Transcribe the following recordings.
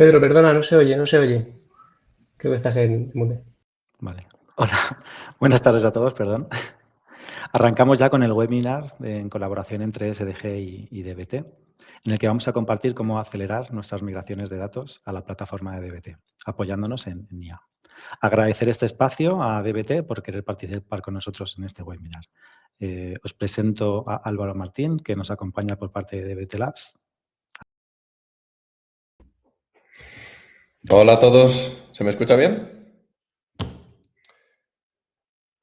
Pedro, perdona, no se oye, no se oye. Creo que estás en mute. Vale. Hola, buenas tardes a todos, perdón. Arrancamos ya con el webinar en colaboración entre SDG y DBT, en el que vamos a compartir cómo acelerar nuestras migraciones de datos a la plataforma de DBT, apoyándonos en IA. Agradecer este espacio a DBT por querer participar con nosotros en este webinar. Os presento a Álvaro Martín, que nos acompaña por parte de DBT Labs. Hola a todos, ¿se me escucha bien?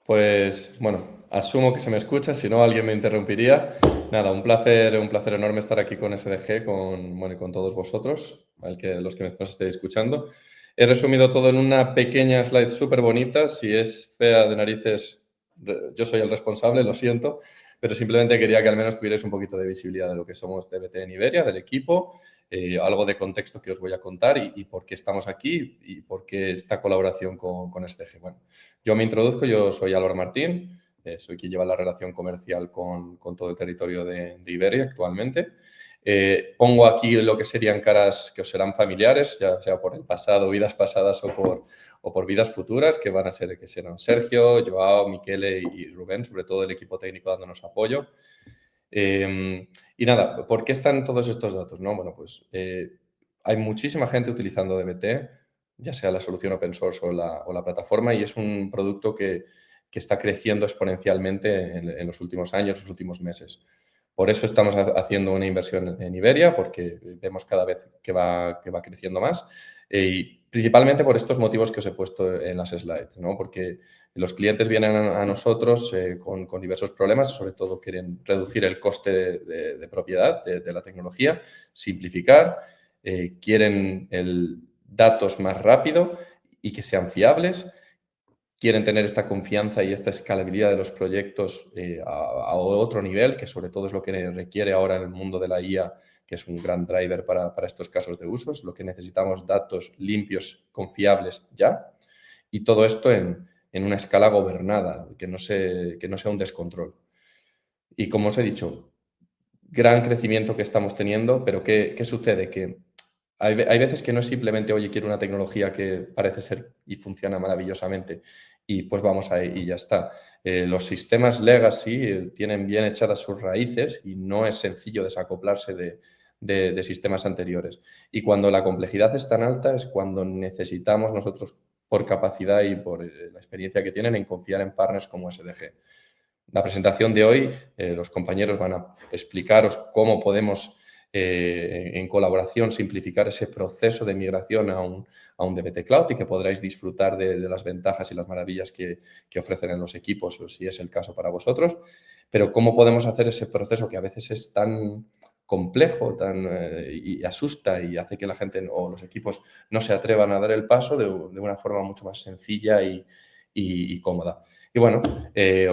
Pues bueno, asumo que se me escucha, si no alguien me interrumpiría. Nada, un placer enorme estar aquí con SDG, con todos vosotros, los que nos estéis escuchando. He resumido todo en una pequeña slide súper bonita. Si es fea de narices, yo soy el responsable, lo siento, pero simplemente quería que al menos tuvierais un poquito de visibilidad de lo que somos DBT en Iberia, del equipo, algo de contexto que os voy a contar y por qué estamos aquí y por qué esta colaboración con SDG. Bueno, yo me introduzco, yo soy Álvaro Martín, soy quien lleva la relación comercial con todo el territorio de Iberia actualmente. Pongo aquí lo que serían caras que os serán familiares, ya sea por el pasado, vidas pasadas o por vidas futuras, que van a ser que serán Sergio, Joao, Michele y Rubén, sobre todo el equipo técnico dándonos apoyo. Y nada, ¿por qué están todos estos datos? ¿No? Bueno, pues hay muchísima gente utilizando DBT, ya sea la solución open source o la plataforma, y es un producto que está creciendo exponencialmente en los últimos años, los últimos meses. Por eso estamos haciendo una inversión en Iberia, porque vemos cada vez que va creciendo más. Y principalmente por estos motivos que os he puesto en las slides, ¿no? Porque los clientes vienen a nosotros con diversos problemas, sobre todo quieren reducir el coste de propiedad de la tecnología, simplificar, quieren datos más rápido y que sean fiables, quieren tener esta confianza y esta escalabilidad de los proyectos a otro nivel, que sobre todo es lo que requiere ahora en el mundo de la IA, que es un gran driver para estos casos de usos. Lo que necesitamos, datos limpios, confiables ya, y todo esto en una escala gobernada, que no sea un descontrol. Y como os he dicho, gran crecimiento que estamos teniendo, pero ¿qué sucede? Que hay veces que no es simplemente, oye, quiero una tecnología que parece ser y funciona maravillosamente y pues vamos ahí y ya está. Los sistemas legacy tienen bien echadas sus raíces y no es sencillo desacoplarse de sistemas anteriores. Y cuando la complejidad es tan alta es cuando necesitamos nosotros, por capacidad y por la experiencia que tienen, en confiar en partners como SDG. La presentación de hoy, los compañeros van a explicaros cómo podemos, en colaboración, simplificar ese proceso de migración a un DBT Cloud y que podráis disfrutar de las ventajas y las maravillas que ofrecen en los equipos, o si es el caso para vosotros. Pero cómo podemos hacer ese proceso que a veces es tan complejo y asusta y hace que la gente o los equipos no se atrevan a dar el paso de una forma mucho más sencilla y cómoda. Y bueno,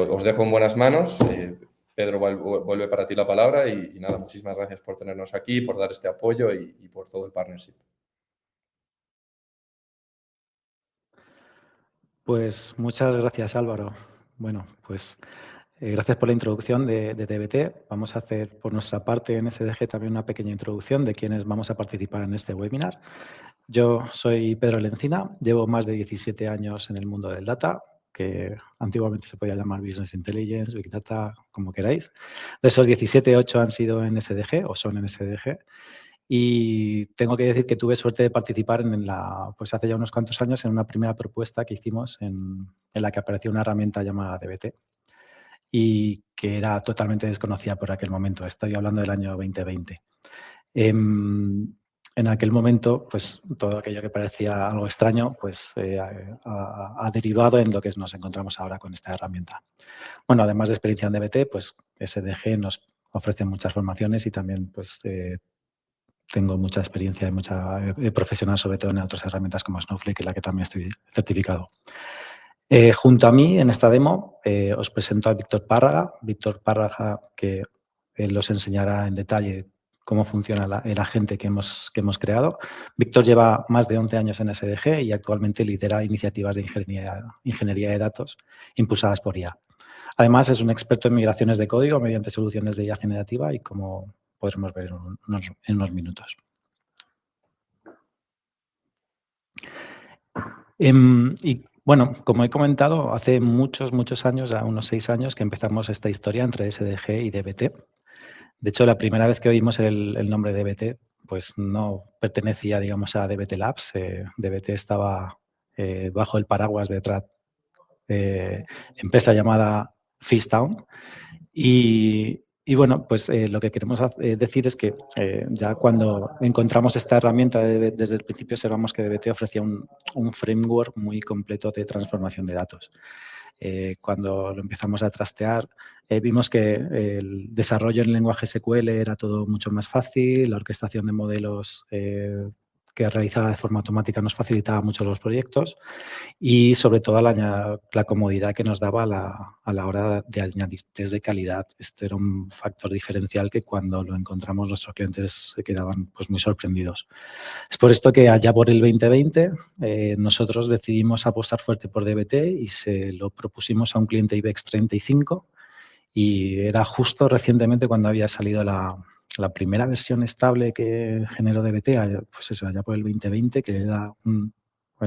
os dejo en buenas manos. Pedro, vuelve para ti la palabra y nada, muchísimas gracias por tenernos aquí, por dar este apoyo y por todo el partnership. Pues muchas gracias, Álvaro. Bueno, pues gracias por la introducción de DBT. Vamos a hacer por nuestra parte en SDG también una pequeña introducción de quienes vamos a participar en este webinar. Yo soy Pedro Lencina, llevo más de 17 años en el mundo del data, que antiguamente se podía llamar Business Intelligence, Big Data, como queráis. De esos 17, 8 han sido en SDG o son en SDG. Y tengo que decir que tuve suerte de participar pues hace ya unos cuantos años en una primera propuesta que hicimos en la que apareció una herramienta llamada DBT y que era totalmente desconocida por aquel momento. Estoy hablando del año 2020. En aquel momento, pues todo aquello que parecía algo extraño, pues ha derivado en lo que nos encontramos ahora con esta herramienta. Bueno, además de experiencia en DBT, pues SDG nos ofrece muchas formaciones y también pues tengo mucha experiencia y mucha profesional, sobre todo en otras herramientas como Snowflake, en la que también estoy certificado. Junto a mí, en esta demo, os presento a Víctor Párraga. Víctor Párraga, que él os enseñará en detalle cómo funciona el agente que hemos creado. Víctor lleva más de 11 años en SDG y actualmente lidera iniciativas de ingeniería de datos impulsadas por IA. Además, es un experto en migraciones de código mediante soluciones de IA generativa y como podremos ver en unos minutos. Y bueno, como he comentado, hace muchos años, ya unos 6 años, que empezamos esta historia entre SDG y DBT. De hecho, la primera vez que oímos el nombre DBT, pues no pertenecía, digamos, a DBT Labs. DBT estaba bajo el paraguas de otra empresa llamada Fishtown. Y bueno, pues lo que queremos decir es que ya cuando encontramos esta herramienta desde el principio observamos que DBT ofrecía un framework muy completo de transformación de datos. Cuando lo empezamos a trastear, vimos que el desarrollo en lenguaje SQL era todo mucho más fácil, la orquestación de modelos que realizaba de forma automática nos facilitaba mucho los proyectos y sobre todo la comodidad que nos daba a la hora de añadir test de calidad. Este era un factor diferencial que cuando lo encontramos nuestros clientes se quedaban pues, muy sorprendidos. Es por esto que allá por el 2020 nosotros decidimos apostar fuerte por DBT y se lo propusimos a un cliente IBEX 35 y era justo recientemente cuando había salido la primera versión estable que generó DBT, pues eso, allá por el 2020, que era en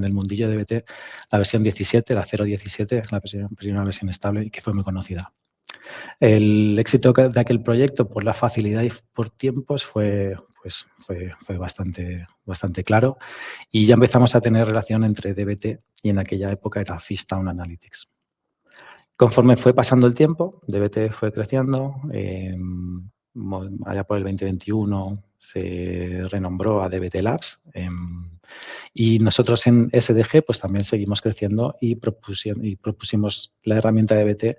el mundillo de DBT, la versión 17, la 0.17, la primera versión estable y que fue muy conocida. El éxito de aquel proyecto por la facilidad y por tiempos fue bastante claro y ya empezamos a tener relación entre DBT y en aquella época era Fishtown Analytics. Conforme fue pasando el tiempo, DBT fue creciendo, allá por el 2021 se renombró a DBT Labs y nosotros en SDG pues también seguimos creciendo y propusimos la herramienta DBT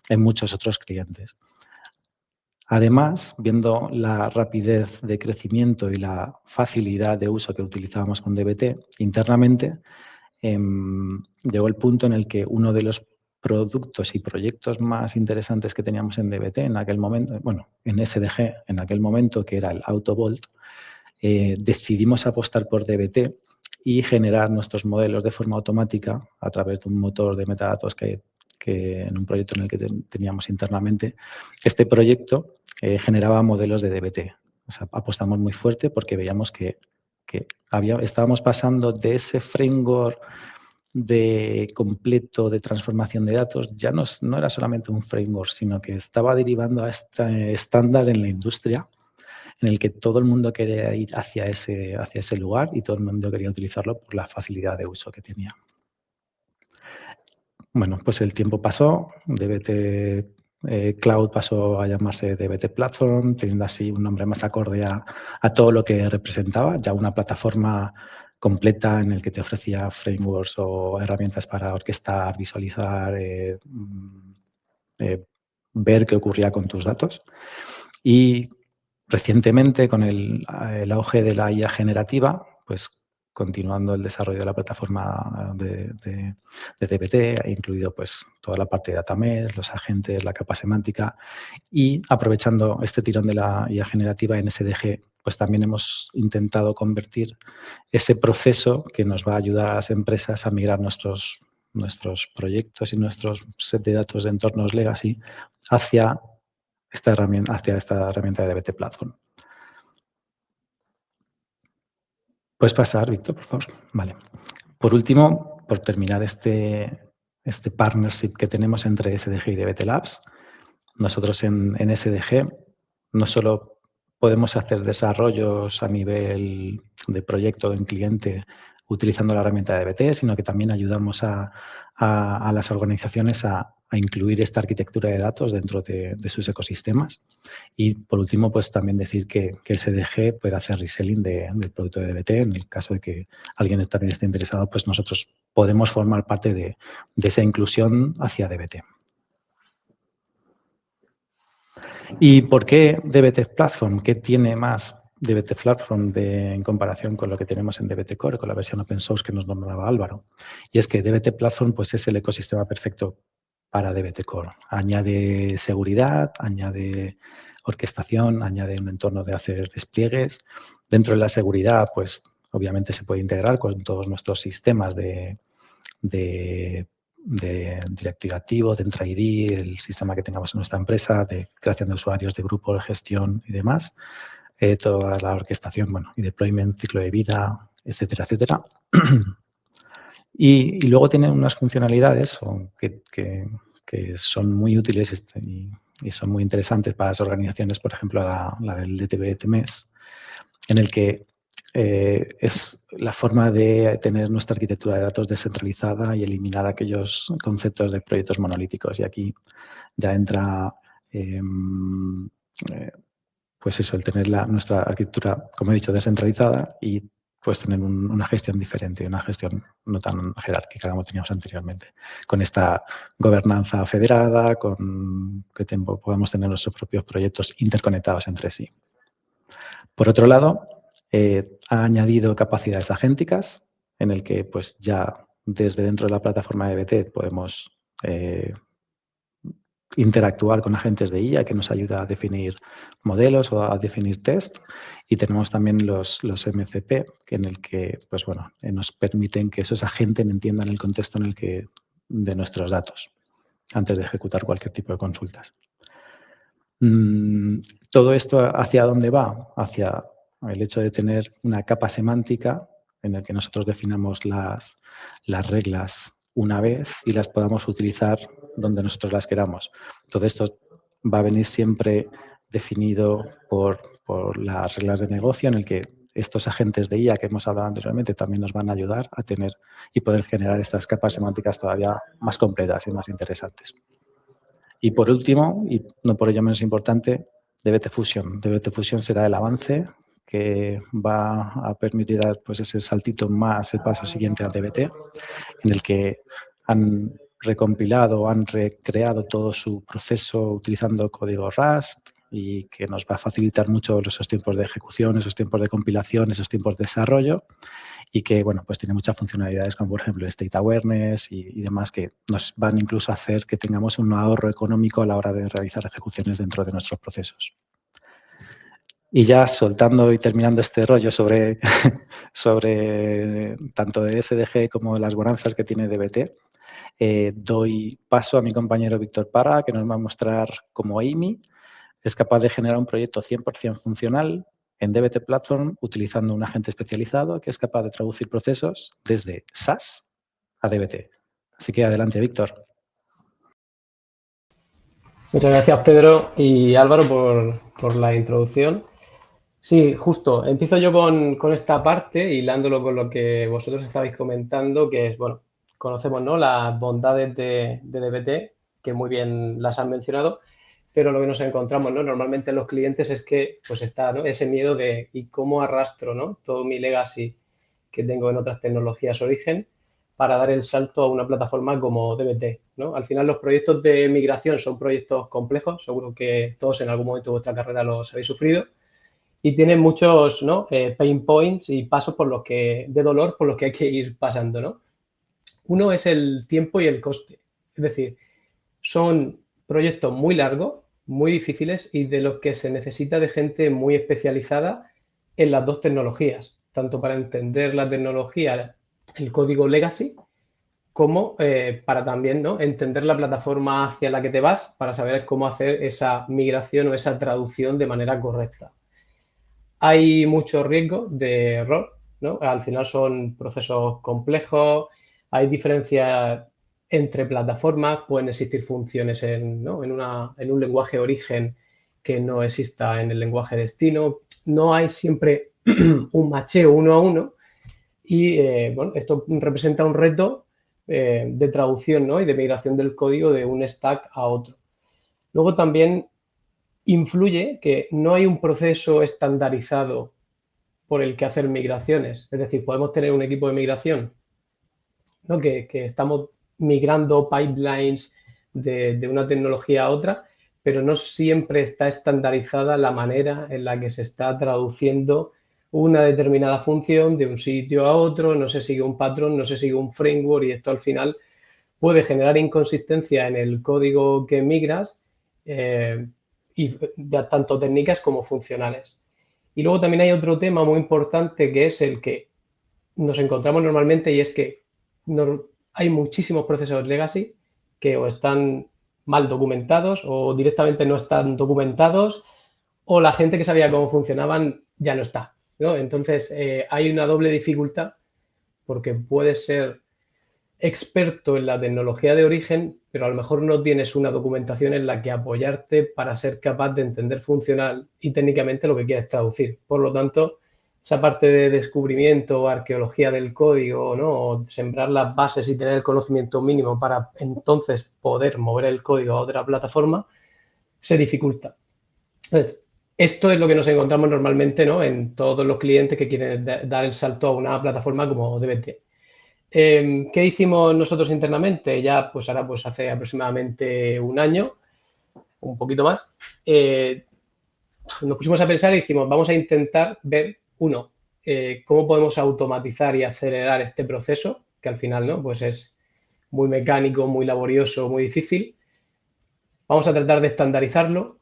en muchos otros clientes. Además, viendo la rapidez de crecimiento y la facilidad de uso que utilizábamos con DBT internamente, llegó el punto en el que uno de los productos y proyectos más interesantes que teníamos en DBT en aquel momento, bueno, en SDG en aquel momento, que era el AutoVolt, decidimos apostar por DBT y generar nuestros modelos de forma automática a través de un motor de metadatos que en un proyecto en el que teníamos internamente. Este proyecto generaba modelos de DBT. O sea, apostamos muy fuerte porque veíamos que estábamos pasando de ese framework completo de transformación de datos, ya no era solamente un framework, sino que estaba derivando a este estándar en la industria en el que todo el mundo quería ir hacia ese lugar y todo el mundo quería utilizarlo por la facilidad de uso que tenía. Bueno, pues el tiempo pasó, DBT Cloud pasó a llamarse DBT Platform, teniendo así un nombre más acorde a todo lo que representaba, ya una plataforma completa en el que te ofrecía frameworks o herramientas para orquestar, visualizar, ver qué ocurría con tus datos. Y recientemente, con el auge de la IA generativa, pues continuando el desarrollo de la plataforma de DBT, ha incluido pues toda la parte de data mesh, los agentes, la capa semántica y aprovechando este tirón de la IA generativa en SDG, pues también hemos intentado convertir ese proceso que nos va a ayudar a las empresas a migrar nuestros proyectos y nuestros set de datos de entornos legacy hacia esta herramienta de DBT Platform. ¿Puedes pasar, Víctor, por favor? Vale. Por último, por terminar este partnership que tenemos entre SDG y DBT Labs, nosotros en SDG no solo podemos hacer desarrollos a nivel de proyecto en cliente utilizando la herramienta de DBT, sino que también ayudamos a las organizaciones a incluir esta arquitectura de datos dentro de sus ecosistemas. Y por último, pues también decir que SDG puede hacer reselling del producto de DBT. En el caso de que alguien también esté interesado, pues nosotros podemos formar parte de esa inclusión hacia DBT. ¿Y por qué DBT Platform? ¿Qué tiene más DBT Platform en comparación con lo que tenemos en DBT Core, con la versión open source que nos nombraba Álvaro? Y es que DBT Platform pues, es el ecosistema perfecto para DBT Core. Añade seguridad, añade orquestación, añade un entorno de hacer despliegues. Dentro de la seguridad, pues obviamente se puede integrar con todos nuestros sistemas de directorio activo, de Entra ID, el sistema que tengamos en nuestra empresa, de creación de usuarios, de grupo, de gestión y demás. Toda la orquestación, bueno, y deployment, ciclo de vida, etcétera, etcétera. Y luego tiene unas funcionalidades que son muy útiles y son muy interesantes para las organizaciones, por ejemplo, la del DTB-TMS, en el que es la forma de tener nuestra arquitectura de datos descentralizada y eliminar aquellos conceptos de proyectos monolíticos. Y aquí ya entra, pues eso, el tener nuestra arquitectura, como he dicho, descentralizada y pues tener una gestión diferente, una gestión no tan jerárquica como teníamos anteriormente. Con esta gobernanza federada, con que podamos tener nuestros propios proyectos interconectados entre sí. Por otro lado, ha añadido capacidades agénticas en el que pues ya desde dentro de la plataforma de DBT podemos interactuar con agentes de IA que nos ayuda a definir modelos o a definir test, y tenemos también los MCP en el que pues bueno, nos permiten que esos agentes entiendan el contexto en el que de nuestros datos antes de ejecutar cualquier tipo de consultas. Todo esto, ¿hacia dónde va? Hacia el hecho de tener una capa semántica en el que nosotros definamos las reglas una vez y las podamos utilizar donde nosotros las queramos. Todo esto va a venir siempre definido por las reglas de negocio, en el que estos agentes de IA que hemos hablado anteriormente también nos van a ayudar a tener y poder generar estas capas semánticas todavía más completas y más interesantes. Y por último, y no por ello menos importante, DBT Fusion. DBT Fusion será el avance que va a permitir dar pues, ese saltito más, el paso siguiente a DBT, en el que han recompilado, han recreado todo su proceso utilizando código Rust y que nos va a facilitar mucho esos tiempos de ejecución, esos tiempos de compilación, esos tiempos de desarrollo, y que, bueno, pues tiene muchas funcionalidades como, por ejemplo, State Awareness y demás que nos van incluso a hacer que tengamos un ahorro económico a la hora de realizar ejecuciones dentro de nuestros procesos. Y ya soltando y terminando este rollo sobre tanto de SDG como de las bonanzas que tiene DBT, doy paso a mi compañero Víctor Parra, que nos va a mostrar cómo Amy es capaz de generar un proyecto 100% funcional en DBT Platform utilizando un agente especializado que es capaz de traducir procesos desde SAS a DBT. Así que adelante, Víctor. Muchas gracias, Pedro y Álvaro, por la introducción. Sí, justo. Empiezo yo con esta parte, hilándolo con lo que vosotros estabais comentando, que es, bueno, conocemos, ¿no?, las bondades de DBT, que muy bien las han mencionado, pero lo que nos encontramos, ¿no?, normalmente en los clientes es que pues está, ¿no?, ese miedo de ¿y cómo arrastro, ¿no?, todo mi legacy que tengo en otras tecnologías origen para dar el salto a una plataforma como DBT, ¿no? Al final los proyectos de migración son proyectos complejos, seguro que todos en algún momento de vuestra carrera los habéis sufrido, y tienen muchos, ¿no?, pain points y pasos de dolor por los que hay que ir pasando, ¿no? Uno es el tiempo y el coste. Es decir, son proyectos muy largos, muy difíciles y de los que se necesita de gente muy especializada en las dos tecnologías, tanto para entender la tecnología, el código legacy, como para también, ¿no?, entender la plataforma hacia la que te vas para saber cómo hacer esa migración o esa traducción de manera correcta. Hay mucho riesgo de error, ¿no? Al final son procesos complejos, hay diferencias entre plataformas, pueden existir funciones ¿no?, en un lenguaje de origen que no exista en el lenguaje destino. No hay siempre un macheo uno a uno y, bueno, esto representa un reto de traducción, ¿no?, y de migración del código de un stack a otro. Luego también influye que no hay un proceso estandarizado por el que hacer migraciones. Es decir, podemos tener un equipo de migración, ¿no?, que estamos migrando pipelines de una tecnología a otra, pero no siempre está estandarizada la manera en la que se está traduciendo una determinada función de un sitio a otro, no se sigue un patrón, no se sigue un framework, y esto al final puede generar inconsistencia en el código que migras, y tanto técnicas como funcionales. Y luego también hay otro tema muy importante que es el que nos encontramos normalmente, y es que hay muchísimos procesos legacy que o están mal documentados o directamente no están documentados, o la gente que sabía cómo funcionaban ya no está, ¿no? Entonces hay una doble dificultad porque puede ser experto en la tecnología de origen, pero a lo mejor no tienes una documentación en la que apoyarte para ser capaz de entender funcional y técnicamente lo que quieres traducir. Por lo tanto, esa parte de descubrimiento o arqueología del código, ¿no? O sembrar las bases y tener el conocimiento mínimo para entonces poder mover el código a otra plataforma, se dificulta. Entonces, esto es lo que nos encontramos normalmente, ¿no? En todos los clientes que quieren dar el salto a una plataforma como DBT. ¿Qué hicimos nosotros internamente? Ya, pues ahora, pues hace aproximadamente un año, un poquito más, nos pusimos a pensar y dijimos, vamos a intentar ver, uno, cómo podemos automatizar y acelerar este proceso, que al final, ¿no? Pues es muy mecánico, muy laborioso, muy difícil. Vamos a tratar de estandarizarlo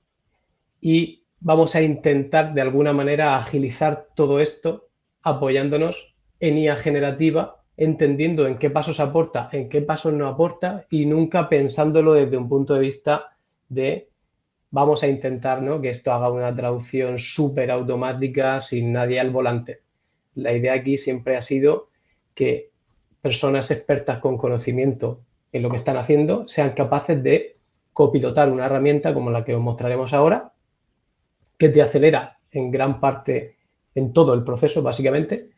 y vamos a intentar de alguna manera agilizar todo esto apoyándonos en IA generativa, entendiendo en qué pasos aporta, en qué pasos no aporta y nunca pensándolo desde un punto de vista de vamos a intentar, ¿no?, que esto haga una traducción súper automática sin nadie al volante. La idea aquí siempre ha sido que personas expertas con conocimiento en lo que están haciendo sean capaces de copilotar una herramienta como la que os mostraremos ahora, que te acelera en gran parte en todo el proceso, básicamente,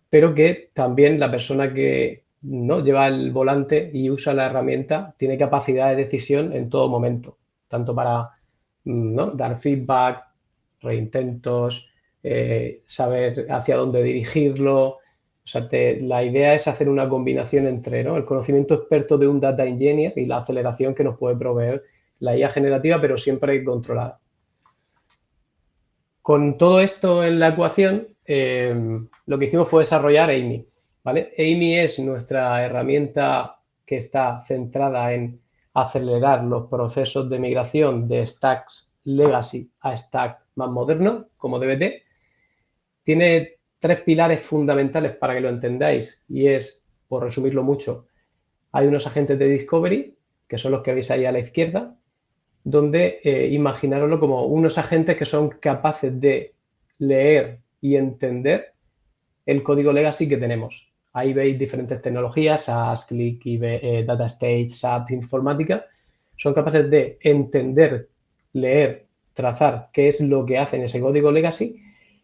pero que también la persona que no lleva el volante y usa la herramienta tiene capacidad de decisión en todo momento, tanto para, ¿no?, dar feedback, reintentos, saber hacia dónde dirigirlo. O sea, la idea es hacer una combinación entre, ¿no?, el conocimiento experto de un data engineer y la aceleración que nos puede proveer la IA generativa, pero siempre controlada. Con todo esto en la ecuación, lo que hicimos fue desarrollar Amy, ¿vale? Amy es nuestra herramienta que está centrada en acelerar los procesos de migración de stacks legacy a stack más moderno, como DBT. Tiene 3 pilares fundamentales para que lo entendáis y es, por resumirlo mucho, hay unos agentes de discovery, que son los que veis ahí a la izquierda, donde imaginaroslo como unos agentes que son capaces de leer y entender el código legacy que tenemos. Ahí veis diferentes tecnologías, SAS, Click, DataStage, SAP, Informática. Son capaces de entender, leer, trazar qué es lo que hacen ese código legacy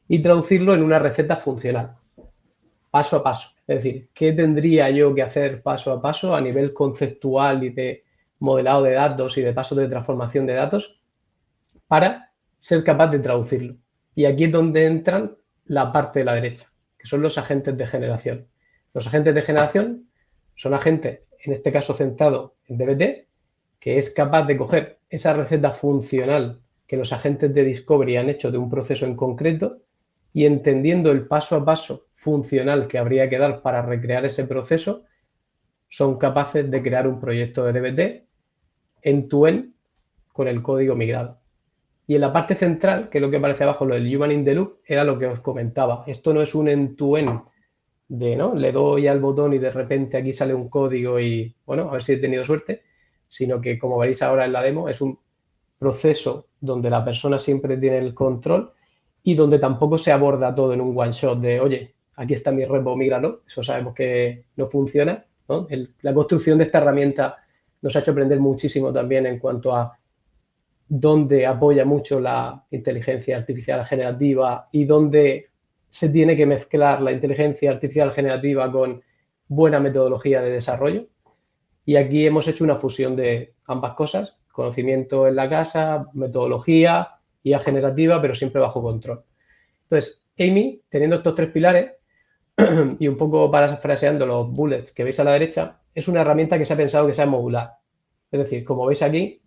y traducirlo en una receta funcional, paso a paso. Es decir, ¿qué tendría yo que hacer paso a paso a nivel conceptual y de modelado de datos y de pasos de transformación de datos para ser capaz de traducirlo? Y aquí es donde entran la parte de la derecha, que son los agentes de generación. Los agentes de generación son agentes, en este caso centrado en DBT, que es capaz de coger esa receta funcional que los agentes de Discovery han hecho de un proceso en concreto y entendiendo el paso a paso funcional que habría que dar para recrear ese proceso, son capaces de crear un proyecto de DBT end-to-end con el código migrado. Y en la parte central, que es lo que aparece abajo, lo del Human in the Loop, era lo que os comentaba. Esto no es un end-to-end de, ¿no?, le doy al botón y de repente aquí sale un código y, bueno, a ver si he tenido suerte, sino que, como veréis ahora en la demo, es un proceso donde la persona siempre tiene el control y donde tampoco se aborda todo en un one shot de, oye, aquí está mi repo, míralo. Eso sabemos que no funciona, ¿no? La construcción de esta herramienta nos ha hecho aprender muchísimo también en cuanto a dónde apoya mucho la inteligencia artificial generativa y dónde se tiene que mezclar la inteligencia artificial generativa con buena metodología de desarrollo. Y aquí hemos hecho una fusión de ambas cosas, conocimiento en la casa, metodología, IA generativa, pero siempre bajo control. Entonces, Amy, teniendo estos 3 pilares y un poco parafraseando los bullets que veis a la derecha, es una herramienta que se ha pensado que sea modular. Es decir, como veis aquí,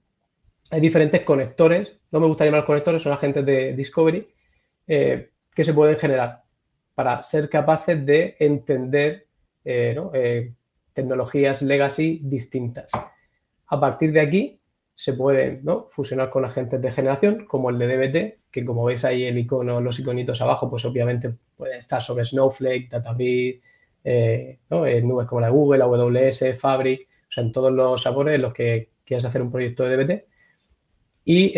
hay diferentes conectores, no me gusta llamar conectores, son agentes de Discovery, que se pueden generar para ser capaces de entender tecnologías legacy distintas. A partir de aquí se pueden, ¿no?, fusionar con agentes de generación como el de DBT, que como veis ahí el icono, los iconitos abajo, pues obviamente pueden estar sobre Snowflake, Databricks, ¿no?, en nubes como la de Google, AWS, Fabric, o sea, en todos los sabores en los que quieras hacer un proyecto de DBT. Y,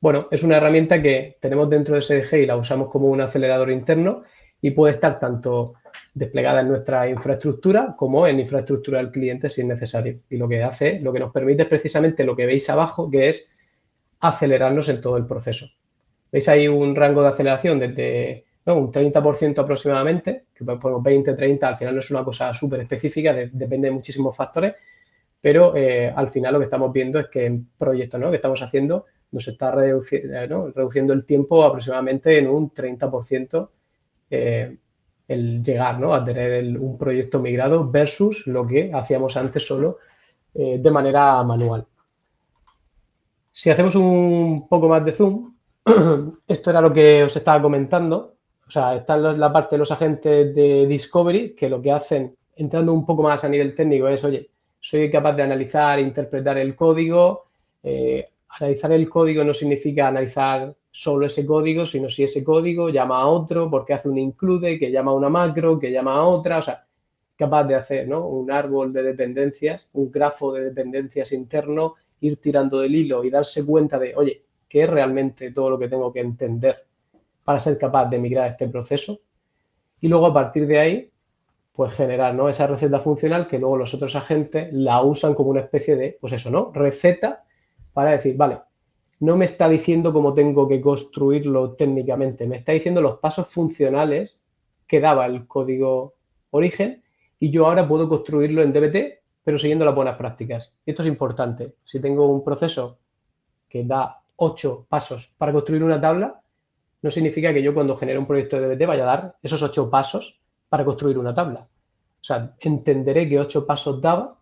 bueno, es una herramienta que tenemos dentro de SDG y la usamos como un acelerador interno y puede estar tanto desplegada en nuestra infraestructura como en infraestructura del cliente si es necesario. Y lo que hace, lo que nos permite es precisamente lo que veis abajo, que es acelerarnos en todo el proceso. ¿Veis ahí un rango de aceleración desde un 30% aproximadamente, que ponemos 20, 30, al final no es una cosa súper específica, depende de muchísimos factores, pero al final lo que estamos viendo es que en proyectos, ¿no?, que estamos haciendo nos está reduciendo el tiempo aproximadamente en un 30% el llegar, ¿no?, a tener un proyecto migrado versus lo que hacíamos antes solo de manera manual. Si hacemos un poco más de zoom, esto era lo que os estaba comentando. O sea, está en la parte de los agentes de Discovery, que lo que hacen, entrando un poco más a nivel técnico, es, oye, soy capaz de analizar e interpretar el código. Analizar el código no significa analizar solo ese código, sino si ese código llama a otro, porque hace un include, que llama a una macro, que llama a otra. O sea, capaz de hacer, ¿no?, un árbol de dependencias, un grafo de dependencias interno, ir tirando del hilo y darse cuenta de, oye, ¿qué es realmente todo lo que tengo que entender para ser capaz de migrar este proceso? Y luego a partir de ahí, pues generar, ¿no?, esa receta funcional que luego los otros agentes la usan como una especie de, pues eso, ¿no?, receta para decir, vale, no me está diciendo cómo tengo que construirlo técnicamente, me está diciendo los pasos funcionales que daba el código origen y yo ahora puedo construirlo en DBT, pero siguiendo las buenas prácticas. Y esto es importante. Si tengo un proceso que da 8 pasos para construir una tabla, no significa que yo cuando genere un proyecto de DBT vaya a dar esos 8 pasos para construir una tabla. O sea, entenderé que 8 pasos daba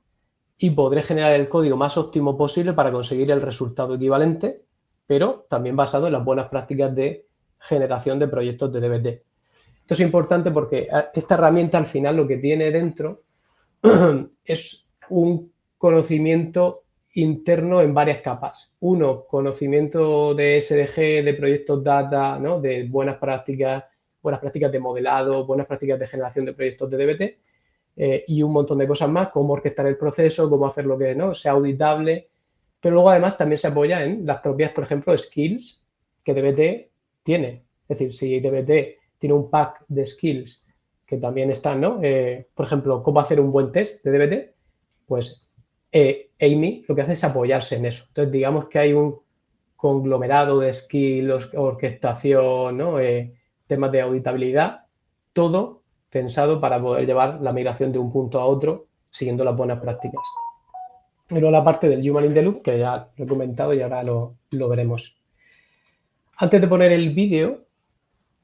y podré generar el código más óptimo posible para conseguir el resultado equivalente, pero también basado en las buenas prácticas de generación de proyectos de DBT. Esto es importante porque esta herramienta al final lo que tiene dentro es un conocimiento interno en varias capas. Uno, conocimiento de SDG, de proyectos data, ¿no?, de buenas prácticas de modelado, buenas prácticas de generación de proyectos de DBT y un montón de cosas más, cómo orquestar el proceso, cómo hacer lo que, ¿no?, sea auditable. Pero luego además también se apoya en las propias, por ejemplo, skills que DBT tiene. Es decir, si DBT tiene un pack de skills que también están, ¿no? Por ejemplo, cómo hacer un buen test de DBT, pues Amy lo que hace es apoyarse en eso. Entonces, digamos que hay un conglomerado de skills, orquestación, ¿no?, temas de auditabilidad, todo pensado para poder llevar la migración de un punto a otro siguiendo las buenas prácticas. Y luego la parte del Human in the Loop, que ya lo he comentado y ahora lo veremos. Antes de poner el vídeo,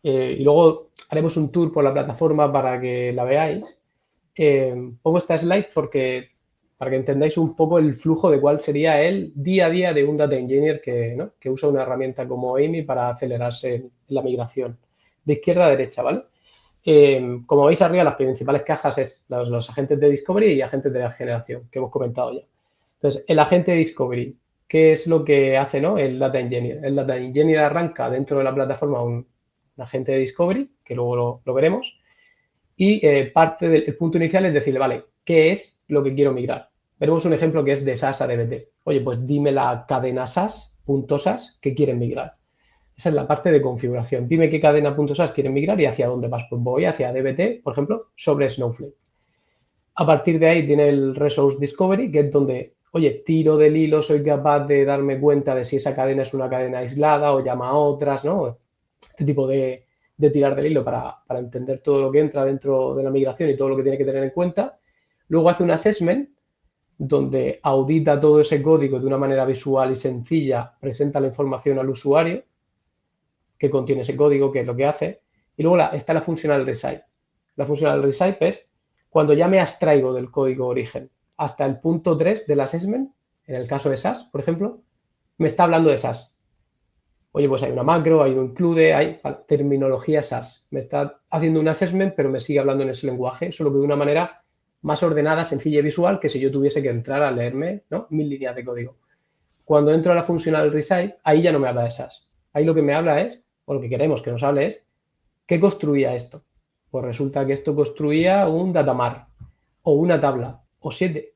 y luego haremos un tour por la plataforma para que la veáis, pongo esta slide para que entendáis un poco el flujo de cuál sería el día a día de un data engineer que usa una herramienta como Amy para acelerarse en la migración. De izquierda a derecha, ¿vale? Como veis arriba, las principales cajas es los agentes de Discovery y agentes de la generación, que hemos comentado ya. Entonces, el agente de Discovery, ¿qué es lo que hace, ¿no?, el Data Engineer? El Data Engineer arranca dentro de la plataforma un agente de Discovery, que luego lo veremos, y parte del punto inicial es decirle, vale, ¿qué es lo que quiero migrar? Veremos un ejemplo que es de SAS a DBT. Oye, pues dime la cadena SAS.SAS que quieren migrar. Esa es la parte de configuración. Dime qué cadena.SAS quieren migrar y hacia dónde vas. Pues voy hacia DBT, por ejemplo, sobre Snowflake. A partir de ahí tiene el Resource Discovery, que es donde, oye, tiro del hilo, soy capaz de darme cuenta de si esa cadena es una cadena aislada o llama a otras, ¿no? Este tipo de tirar del hilo para entender todo lo que entra dentro de la migración y todo lo que tiene que tener en cuenta. Luego hace un assessment donde audita todo ese código de una manera visual y sencilla, presenta la información al usuario que contiene ese código, que es lo que hace. Y luego está la Functional Recipe. La Functional Recipe es cuando ya me abstraigo del código origen hasta el punto 3 del assessment, en el caso de SAS, por ejemplo, me está hablando de SAS. Oye, pues hay una macro, hay un include, hay terminología SAS. Me está haciendo un assessment, pero me sigue hablando en ese lenguaje, solo que de una manera más ordenada, sencilla y visual que si yo tuviese que entrar a leerme, ¿no?, 1000 líneas de código. Cuando entro a la Functional Recipe, ahí ya no me habla de SAS. Ahí lo que me habla es, o lo que queremos que nos hable es, ¿qué construía esto? Pues resulta que esto construía un datamar, o una tabla, o 7.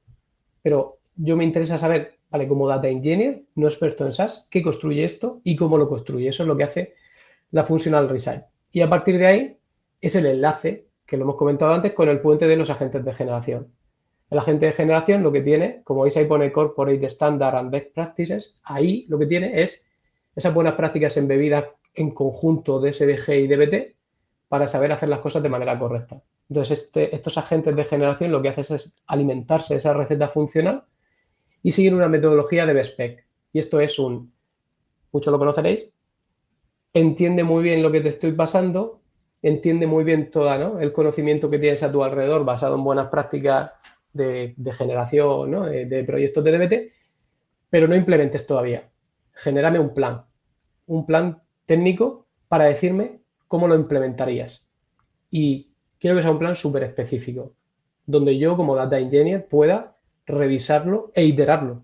Pero yo me interesa saber, vale, como data engineer, no experto en SAS, qué construye esto y cómo lo construye. Eso es lo que hace la Functional Recipe. Y a partir de ahí es el enlace que lo hemos comentado antes, con el puente de los agentes de generación. El agente de generación lo que tiene, como veis ahí pone Corporate Standard and Best Practices, ahí lo que tiene es esas buenas prácticas embebidas en conjunto de SDG y DBT para saber hacer las cosas de manera correcta. Entonces, estos agentes de generación lo que hacen es alimentarse de esa receta funcional y siguen una metodología de BestSpec. Y esto es muchos lo conoceréis, entiende muy bien lo que te estoy pasando, entiende muy bien todo, ¿no?, el conocimiento que tienes a tu alrededor basado en buenas prácticas de generación, ¿no?, de proyectos de DBT, pero no implementes todavía. Genérame un plan técnico para decirme cómo lo implementarías. Y quiero que sea un plan súper específico, donde yo como Data Engineer pueda revisarlo e iterarlo.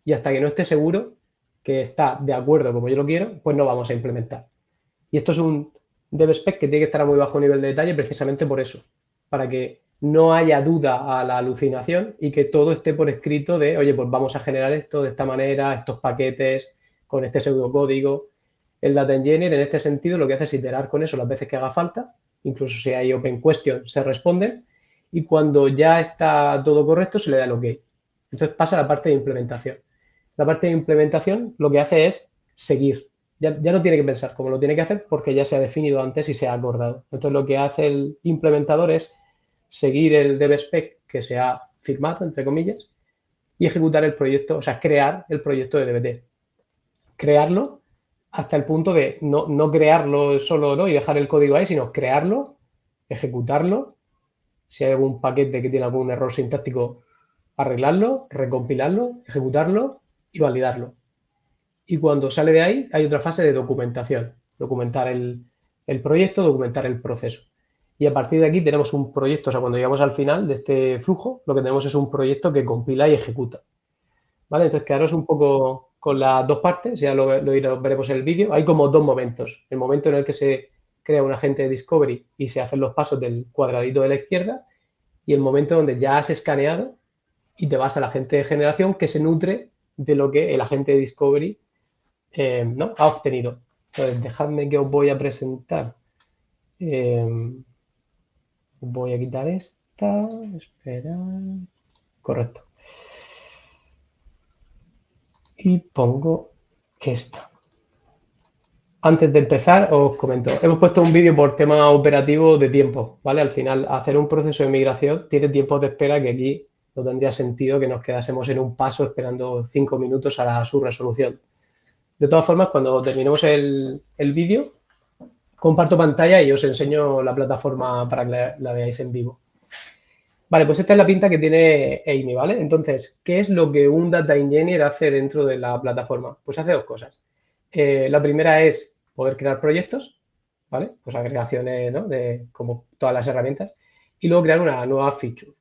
Y hasta que no esté seguro que está de acuerdo como yo lo quiero, pues no vamos a implementar. Y esto es un DevSpec que tiene que estar a muy bajo nivel de detalle precisamente por eso, para que no haya duda a la alucinación y que todo esté por escrito de, oye, pues vamos a generar esto de esta manera, estos paquetes, con este pseudocódigo. El Data Engineer en este sentido lo que hace es iterar con eso las veces que haga falta, incluso si hay open question se responden, y cuando ya está todo correcto se le da el OK. Entonces pasa a la parte de implementación. La parte de implementación lo que hace es seguir. Ya no tiene que pensar cómo lo tiene que hacer porque ya se ha definido antes y se ha acordado. Entonces lo que hace el implementador es seguir el DevSpec que se ha firmado, entre comillas, y ejecutar el proyecto, o sea, crear el proyecto de DBT. Crearlo hasta el punto de no crearlo solo, ¿no?, y dejar el código ahí, sino crearlo, ejecutarlo. Si hay algún paquete que tiene algún error sintáctico, arreglarlo, recompilarlo, ejecutarlo y validarlo. Y cuando sale de ahí, hay otra fase de documentación. Documentar el proyecto, documentar el proceso. Y a partir de aquí tenemos un proyecto, o sea, cuando llegamos al final de este flujo, lo que tenemos es un proyecto que compila y ejecuta. ¿Vale? Entonces, quedaros un poco con las dos partes, ya lo veremos en el vídeo. Hay como dos momentos. El momento en el que se crea un agente de discovery y se hacen los pasos del cuadradito de la izquierda, y el momento donde ya has escaneado y te vas al agente de generación que se nutre de lo que el agente de discovery ¿no?, ha obtenido. Entonces, dejadme que os voy a presentar. Voy a quitar esta. Espera. Correcto. Y pongo esta. Antes de empezar, os comento. Hemos puesto un vídeo por tema operativo de tiempo, ¿vale? Al final, hacer un proceso de migración tiene tiempos de espera que aquí no tendría sentido que nos quedásemos en un paso esperando 5 minutos a su resolución. De todas formas, cuando terminemos el vídeo, comparto pantalla y os enseño la plataforma para que la veáis en vivo. Vale, pues esta es la pinta que tiene Amy, ¿vale? Entonces, ¿qué es lo que un Data Engineer hace dentro de la plataforma? Pues hace dos cosas. La primera es poder crear proyectos, ¿vale? Pues agregaciones, ¿no?, de como todas las herramientas. Y luego crear una nueva feature.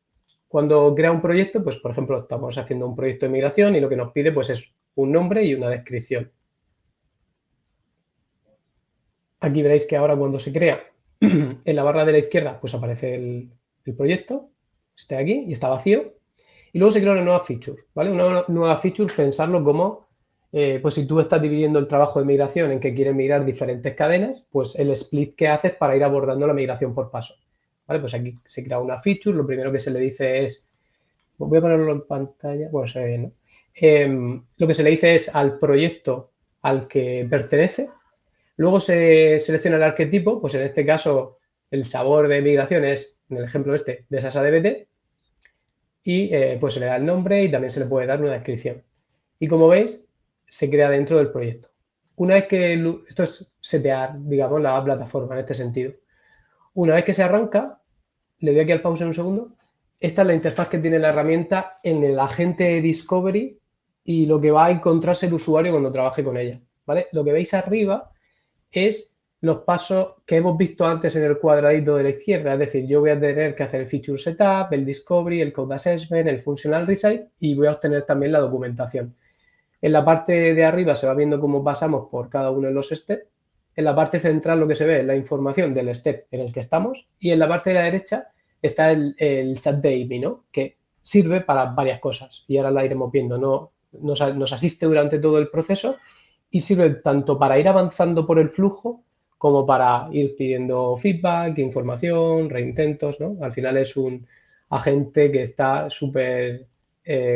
Cuando crea un proyecto, pues por ejemplo, estamos haciendo un proyecto de migración y lo que nos pide pues es un nombre y una descripción. Aquí veréis que ahora cuando se crea, en la barra de la izquierda, pues aparece el proyecto, este de aquí, y está vacío. Y luego se crea una nueva feature, ¿vale? Una nueva feature, pensarlo como, pues si tú estás dividiendo el trabajo de migración en que quieres migrar diferentes cadenas, pues el split que haces para ir abordando la migración por paso. ¿Vale? Pues aquí se crea una feature, lo primero que se le dice es, voy a ponerlo en pantalla, bueno, se ve bien, ¿no? Lo que se le dice es al proyecto al que pertenece. Luego se selecciona el arquetipo, pues en este caso el sabor de migración es, en el ejemplo este, de SAS a DBT, y pues se le da el nombre y también se le puede dar una descripción. Y como veis, se crea dentro del proyecto. Una vez que, esto es setear, digamos, la plataforma en este sentido. Una vez que se arranca, le doy aquí al pause un segundo. Esta es la interfaz que tiene la herramienta en el agente Discovery y lo que va a encontrarse el usuario cuando trabaje con ella, ¿vale? Lo que veis arriba es los pasos que hemos visto antes en el cuadradito de la izquierda. Es decir, yo voy a tener que hacer el feature setup, el discovery, el code assessment, el functional recipe y voy a obtener también la documentación. En la parte de arriba se va viendo cómo pasamos por cada uno de los steps. En la parte central lo que se ve es la información del step en el que estamos y en la parte de la derecha está el chat de Amy, ¿no?, que sirve para varias cosas y ahora la iremos viendo. Nos asiste durante todo el proceso y sirve tanto para ir avanzando por el flujo como para ir pidiendo feedback, información, reintentos, ¿no? Al final es un agente que está súper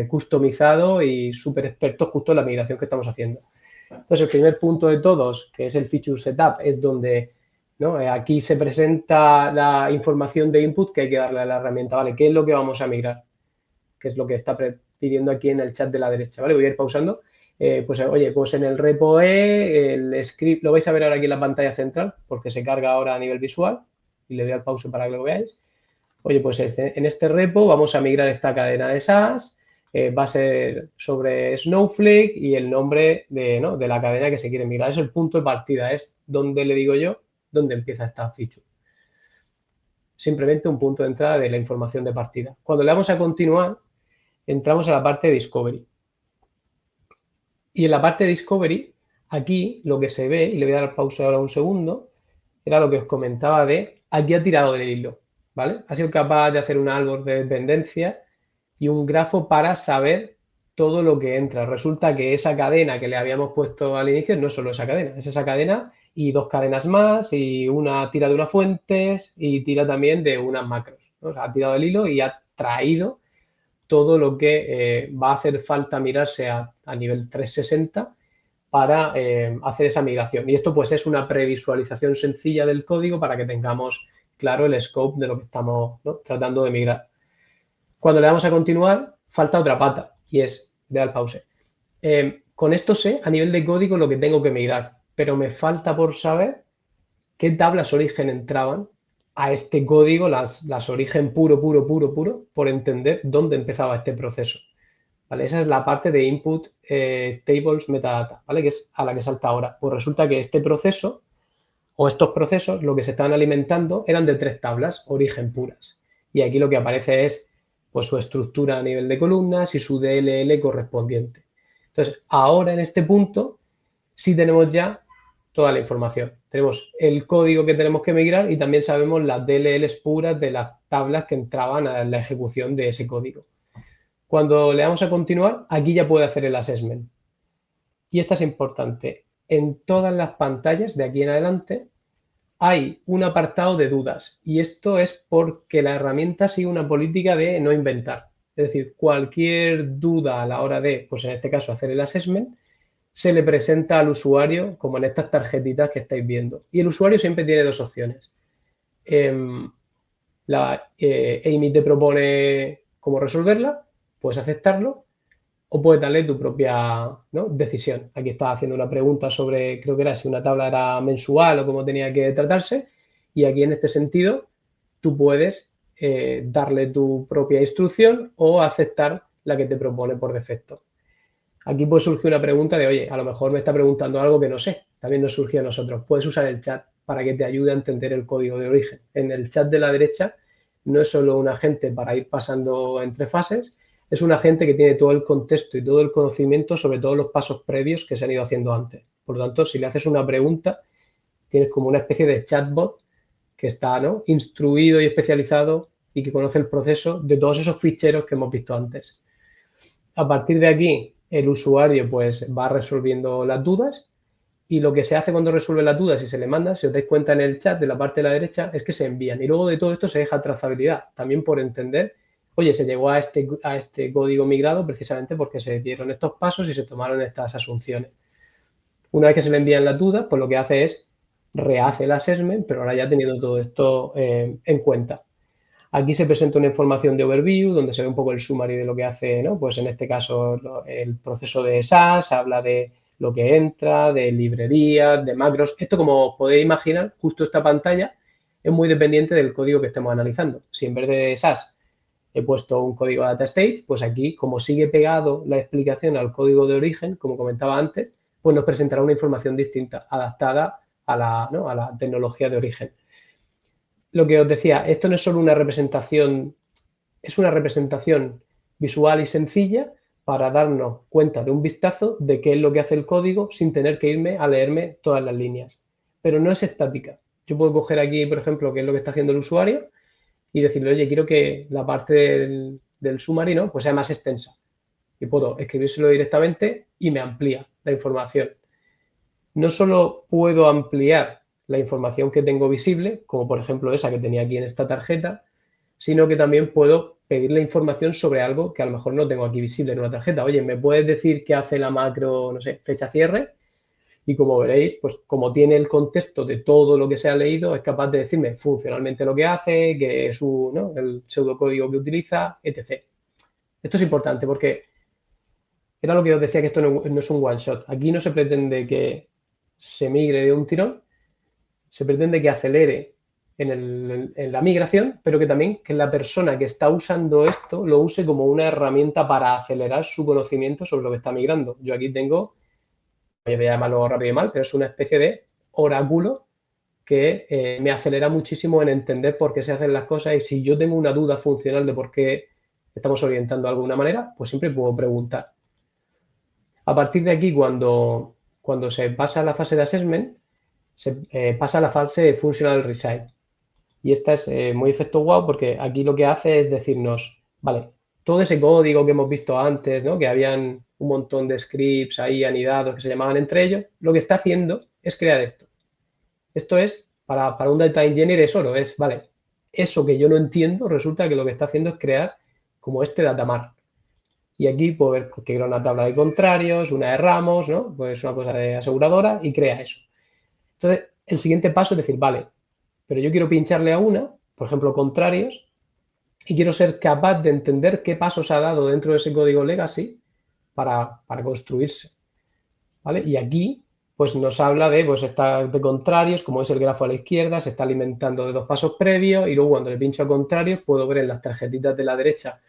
customizado y súper experto justo en la migración que estamos haciendo. Entonces, el primer punto de todos, que es el Feature Setup, es donde, ¿no? Aquí se presenta la información de input que hay que darle a la herramienta, ¿vale? ¿Qué es lo que vamos a migrar? Que es lo que está pidiendo aquí en el chat de la derecha, ¿vale? Voy a ir pausando. Pues oye, pues en el repo E, el script, lo vais a ver ahora aquí en la pantalla central, porque se carga ahora a nivel visual, y le doy al pause para que lo veáis. Oye, pues en este repo vamos a migrar esta cadena de SAS, va a ser sobre Snowflake y el nombre de la cadena que se quiere migrar. Es el punto de partida, es donde le digo yo, dónde empieza esta feature. Simplemente un punto de entrada de la información de partida. Cuando le damos a continuar, entramos a la parte de Discovery. Y en la parte de Discovery, aquí lo que se ve, y le voy a dar pausa ahora un segundo, era lo que os comentaba de, aquí ha tirado del hilo, ¿vale? Ha sido capaz de hacer un árbol de dependencia y un grafo para saber todo lo que entra. Resulta que esa cadena que le habíamos puesto al inicio no es solo esa cadena, es esa cadena y dos cadenas más y una tira de unas fuentes y tira también de unas macros, ¿no? O sea, ha tirado el hilo y ha traído todo lo que va a hacer falta mirarse a nivel 360 para hacer esa migración. Y esto pues es una previsualización sencilla del código para que tengamos claro el scope de lo que estamos, ¿no?, tratando de migrar. Cuando le damos a continuar, falta otra pata y es, ve al pause. Con esto sé a nivel de código lo que tengo que migrar, pero me falta por saber qué tablas origen entraban a este código, las origen puro, por entender dónde empezaba este proceso. ¿Vale? Esa es la parte de input tables metadata, ¿vale? Que es a la que salta ahora. Pues resulta que este proceso o estos procesos lo que se estaban alimentando eran de 3 tablas origen puras. Y aquí lo que aparece es pues su estructura a nivel de columnas y su DLL correspondiente. Entonces, ahora en este punto sí tenemos ya toda la información. Tenemos el código que tenemos que migrar y también sabemos las DLLs puras de las tablas que entraban a la ejecución de ese código. Cuando le damos a continuar, aquí ya puede hacer el assessment. Y esta es importante. En todas las pantallas de aquí en adelante hay un apartado de dudas. Y esto es porque la herramienta sigue una política de no inventar. Es decir, cualquier duda a la hora de, pues en este caso, hacer el assessment, se le presenta al usuario como en estas tarjetitas que estáis viendo. Y el usuario siempre tiene dos opciones. Amy te propone cómo resolverla, puedes aceptarlo o puedes darle tu propia, ¿no?, decisión. Aquí estaba haciendo una pregunta sobre, creo que era si una tabla era mensual o cómo tenía que tratarse, y aquí en este sentido tú puedes darle tu propia instrucción o aceptar la que te propone por defecto. Aquí puede surgir una pregunta de, oye, a lo mejor me está preguntando algo que no sé. También nos surge a nosotros. Puedes usar el chat para que te ayude a entender el código de origen. En el chat de la derecha no es solo un agente para ir pasando entre fases, es un agente que tiene todo el contexto y todo el conocimiento sobre todos los pasos previos que se han ido haciendo antes. Por lo tanto, si le haces una pregunta, tienes como una especie de chatbot que está, ¿no?, instruido y especializado y que conoce el proceso de todos esos ficheros que hemos visto antes. A partir de aquí, el usuario pues va resolviendo las dudas y lo que se hace cuando resuelve las dudas y se le manda, si os dais cuenta en el chat de la parte de la derecha, es que se envían. Y luego de todo esto se deja trazabilidad, también por entender, oye, se llegó a este código migrado precisamente porque se dieron estos pasos y se tomaron estas asunciones. Una vez que se le envían las dudas, pues lo que hace es rehace el assessment, pero ahora ya teniendo todo esto en cuenta. Aquí se presenta una información de overview, donde se ve un poco el summary de lo que hace, ¿no? Pues en este caso el proceso de SAS, habla de lo que entra, de librerías, de macros. Esto, como podéis imaginar, justo esta pantalla es muy dependiente del código que estemos analizando. Si en vez de SAS he puesto un código data stage, pues aquí, como sigue pegado la explicación al código de origen, como comentaba antes, pues nos presentará una información distinta, adaptada a la tecnología de origen. Lo que os decía, esto no es solo una representación, es una representación visual y sencilla para darnos cuenta de un vistazo de qué es lo que hace el código sin tener que irme a leerme todas las líneas. Pero no es estática. Yo puedo coger aquí, por ejemplo, qué es lo que está haciendo el usuario y decirle, oye, quiero que la parte del summary, ¿no?, pues sea más extensa. Y puedo escribírselo directamente y me amplía la información. No solo puedo ampliar la información que tengo visible, como por ejemplo esa que tenía aquí en esta tarjeta, sino que también puedo pedirle información sobre algo que a lo mejor no tengo aquí visible en una tarjeta. Oye, ¿me puedes decir qué hace la macro, no sé, fecha cierre? Y como veréis, pues como tiene el contexto de todo lo que se ha leído, es capaz de decirme funcionalmente lo que hace, que es ¿no? el pseudocódigo que utiliza, etc. Esto es importante porque era lo que os decía, que esto no es un one shot. Aquí no se pretende que se migre de un tirón, se pretende que acelere en la migración, pero que también que la persona que está usando esto lo use como una herramienta para acelerar su conocimiento sobre lo que está migrando. Yo aquí tengo, voy a llamarlo rápido y mal, pero es una especie de oráculo que me acelera muchísimo en entender por qué se hacen las cosas, y si yo tengo una duda funcional de por qué estamos orientando de alguna manera, pues siempre puedo preguntar. A partir de aquí, cuando se pasa a la fase de assessment, se pasa a la fase de functional design. Y esta es muy efecto wow, porque aquí lo que hace es decirnos, vale, todo ese código que hemos visto antes, ¿no? Que habían un montón de scripts ahí anidados que se llamaban entre ellos, lo que está haciendo es crear esto. Esto es, para un data engineer es oro, es, vale, eso que yo no entiendo, resulta que lo que está haciendo es crear como este datamar. Y aquí puedo ver que crea una tabla de contrarios, una de ramos, ¿no? Pues una cosa de aseguradora y crea eso. Entonces, el siguiente paso es decir, vale, pero yo quiero pincharle a una, por ejemplo, contrarios, y quiero ser capaz de entender qué pasos ha dado dentro de ese código legacy para construirse, ¿vale? Y aquí, pues nos habla de, pues está de contrarios, como es el grafo a la izquierda, se está alimentando de 2 pasos previos, y luego cuando le pincho a contrarios puedo ver en las tarjetitas de la derecha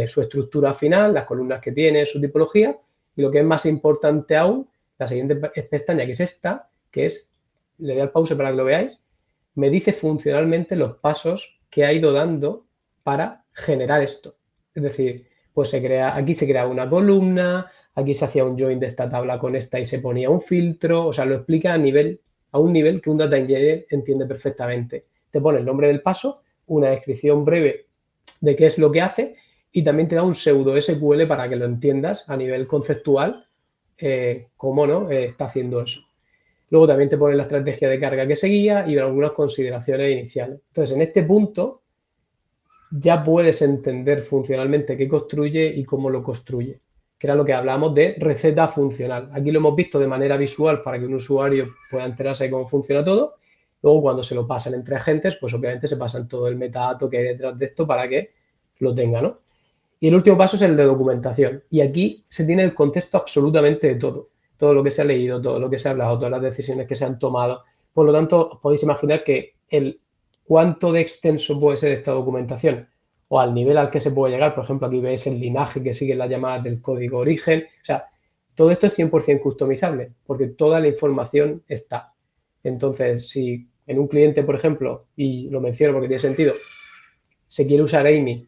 su estructura final, las columnas que tiene, su tipología, y lo que es más importante aún, la siguiente pestaña, que es esta, que es, le doy al pause para que lo veáis, me dice funcionalmente los pasos que ha ido dando para generar esto. Es decir, pues aquí se crea una columna, aquí se hacía un join de esta tabla con esta y se ponía un filtro, o sea, lo explica a un nivel que un data engineer entiende perfectamente. Te pone el nombre del paso, una descripción breve de qué es lo que hace, y también te da un pseudo SQL para que lo entiendas a nivel conceptual, cómo no está haciendo eso. Luego también te pone la estrategia de carga que seguía y algunas consideraciones iniciales. Entonces, en este punto ya puedes entender funcionalmente qué construye y cómo lo construye, que era lo que hablamos de receta funcional. Aquí lo hemos visto de manera visual para que un usuario pueda enterarse de cómo funciona todo. Luego, cuando se lo pasan entre agentes, pues obviamente se pasan todo el metadato que hay detrás de esto para que lo tenga, ¿no? Y el último paso es el de documentación. Y aquí se tiene el contexto absolutamente de todo. Todo lo que se ha leído, todo lo que se ha hablado, todas las decisiones que se han tomado. Por lo tanto, os podéis imaginar que el cuánto de extenso puede ser esta documentación o al nivel al que se puede llegar. Por ejemplo, aquí veis el linaje que sigue las llamadas del código origen. O sea, todo esto es 100% customizable porque toda la información está. Entonces, si en un cliente, por ejemplo, y lo menciono porque tiene sentido, se quiere usar Amy,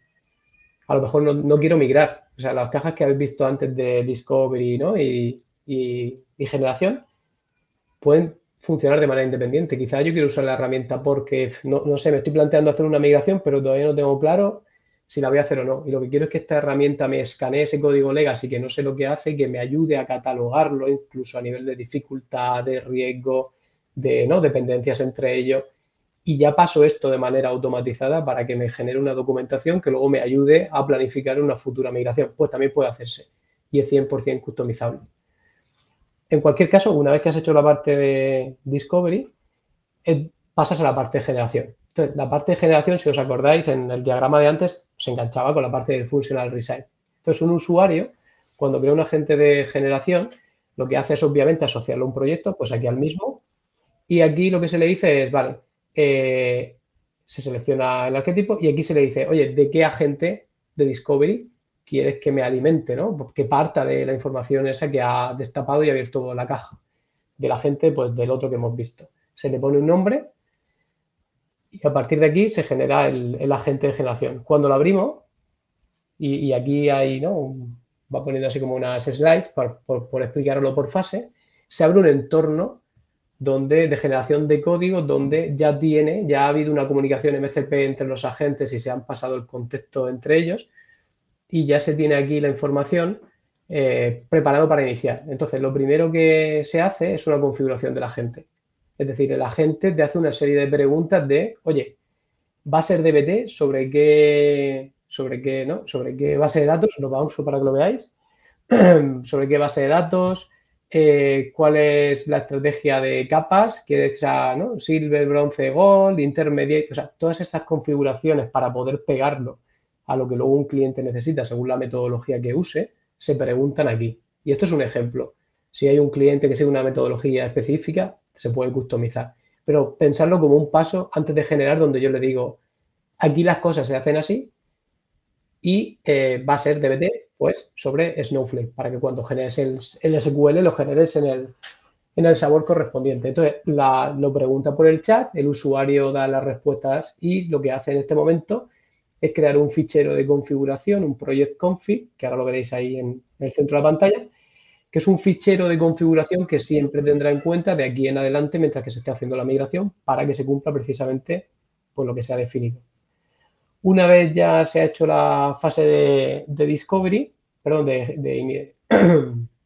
a lo mejor no quiero migrar. O sea, las cajas que habéis visto antes de Discovery, ¿no? y generación pueden funcionar de manera independiente. Quizás yo quiero usar la herramienta porque, no sé, me estoy planteando hacer una migración, pero todavía no tengo claro si la voy a hacer o no. Y lo que quiero es que esta herramienta me escanee ese código legacy que no sé lo que hace y que me ayude a catalogarlo, incluso a nivel de dificultad, de riesgo, de dependencias entre ellos. Y ya paso esto de manera automatizada para que me genere una documentación que luego me ayude a planificar una futura migración. Pues también puede hacerse y es 100% customizable. En cualquier caso, una vez que has hecho la parte de Discovery, pasas a la parte de generación. Entonces, la parte de generación, si os acordáis, en el diagrama de antes, se enganchaba con la parte del Functional Design. Entonces, un usuario, cuando crea un agente de generación, lo que hace es, obviamente, asociarlo a un proyecto, pues aquí al mismo, y aquí lo que se le dice es, vale, se selecciona el arquetipo y aquí se le dice, oye, ¿de qué agente de Discovery quieres que me alimente, ¿no? Que parta de la información esa que ha destapado y abierto la caja. Del agente, pues del otro que hemos visto. Se le pone un nombre y a partir de aquí se genera el agente de generación. Cuando lo abrimos, y aquí hay, ¿no? Va poniendo así como unas slides por explicarlo por fase, se abre un entorno de generación de código donde ya ha habido una comunicación MCP entre los agentes y se han pasado el contexto entre ellos y ya se tiene aquí la información preparado para iniciar. Entonces, lo primero que se hace es una configuración del agente. Es decir, el agente te hace una serie de preguntas de, oye, va a ser DBT sobre qué, ¿no? Sobre qué base de datos, lo vamos para que lo veáis, sobre qué base de datos, cuál es la estrategia de capas, que es esa, ¿no? Silver, bronce, gold, intermediate, o sea, todas estas configuraciones para poder pegarlo a lo que luego un cliente necesita según la metodología que use, se preguntan aquí. Y esto es un ejemplo. Si hay un cliente que sigue una metodología específica, se puede customizar. Pero pensarlo como un paso antes de generar donde yo le digo, aquí las cosas se hacen así y va a ser DBT pues sobre Snowflake para que cuando generes el SQL lo generes en el sabor correspondiente. Entonces lo pregunta por el chat, el usuario da las respuestas y lo que hace en este momento es crear un fichero de configuración, un project config, que ahora lo veréis ahí en el centro de la pantalla, que es un fichero de configuración que siempre tendrá en cuenta de aquí en adelante mientras que se esté haciendo la migración para que se cumpla precisamente pues, lo que se ha definido. Una vez ya se ha hecho la fase de discovery, perdón, de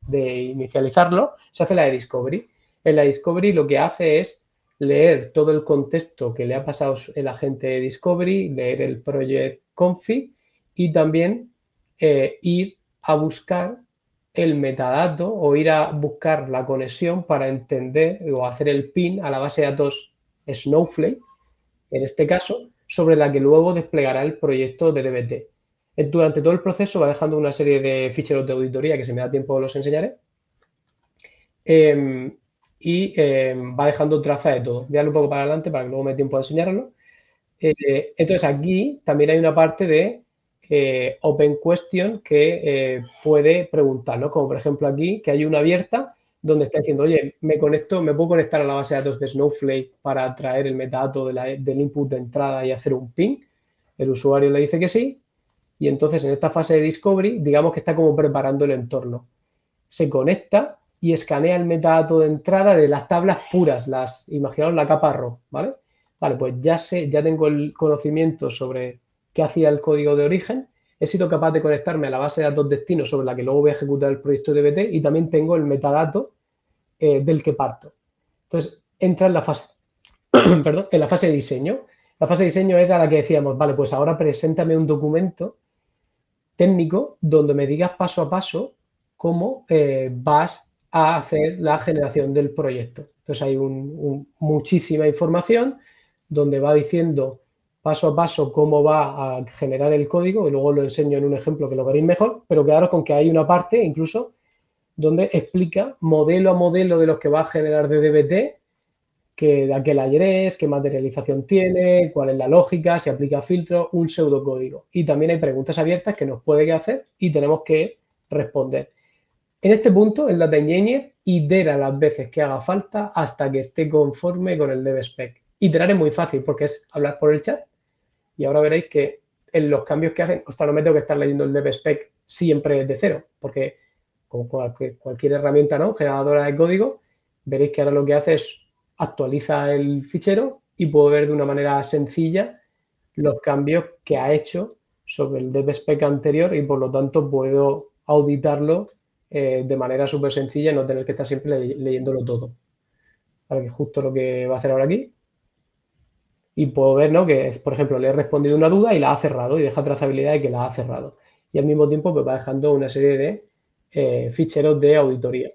inicializarlo, se hace la de discovery. En la discovery lo que hace es leer todo el contexto que le ha pasado el agente de discovery, leer el project config y también ir a buscar el metadato o ir a buscar la conexión para entender o hacer el pin a la base de datos Snowflake, en este caso, sobre la que luego desplegará el proyecto de DBT. Durante todo el proceso va dejando una serie de ficheros de auditoría que si me da tiempo los enseñaré. Va dejando traza de todo. Voy a darle un poco para adelante para que luego me dé tiempo de enseñarlo. Entonces aquí también hay una parte de open question que puede preguntar, ¿no? Como por ejemplo aquí, que hay una abierta donde está diciendo, oye, me puedo conectar a la base de datos de Snowflake para traer el metadato del input de entrada y hacer un ping. El usuario le dice que sí. Y entonces en esta fase de discovery, digamos que está como preparando el entorno. Se conecta y escanea el metadato de entrada de las tablas puras, imaginaos la capa RAW, ¿vale? Vale, pues ya tengo el conocimiento sobre qué hacía el código de origen, he sido capaz de conectarme a la base de datos destino sobre la que luego voy a ejecutar el proyecto de DBT y también tengo el metadato del que parto. Entonces, entra en la fase, perdón, en la fase de diseño. La fase de diseño es a la que decíamos, vale, pues ahora preséntame un documento técnico donde me digas paso a paso cómo vas a hacer la generación del proyecto. Entonces hay muchísima información donde va diciendo paso a paso cómo va a generar el código y luego lo enseño en un ejemplo que lo veréis mejor, pero quedaros con que hay una parte incluso donde explica modelo a modelo de los que va a generar de DBT, de aquel ayer es, qué materialización tiene, cuál es la lógica, si aplica filtros, un pseudocódigo. Y también hay preguntas abiertas que nos puede hacer y tenemos que responder. En este punto, el Data Engineer itera las veces que haga falta hasta que esté conforme con el DevSpec. Iterar es muy fácil porque es hablar por el chat y ahora veréis que en los cambios que hacen, hasta no me tengo que estar leyendo el DevSpec siempre desde cero, porque como cualquier herramienta, ¿no?, generadora de código, veréis que ahora lo que hace es actualiza el fichero y puedo ver de una manera sencilla los cambios que ha hecho sobre el DevSpec anterior y por lo tanto puedo auditarlo de manera súper sencilla y no tener que estar siempre leyéndolo todo. Vale, que es justo lo que va a hacer ahora aquí. Y puedo ver, ¿no?, que, por ejemplo, le he respondido una duda y la ha cerrado y deja trazabilidad de que la ha cerrado. Y al mismo tiempo pues va dejando una serie de ficheros de auditoría.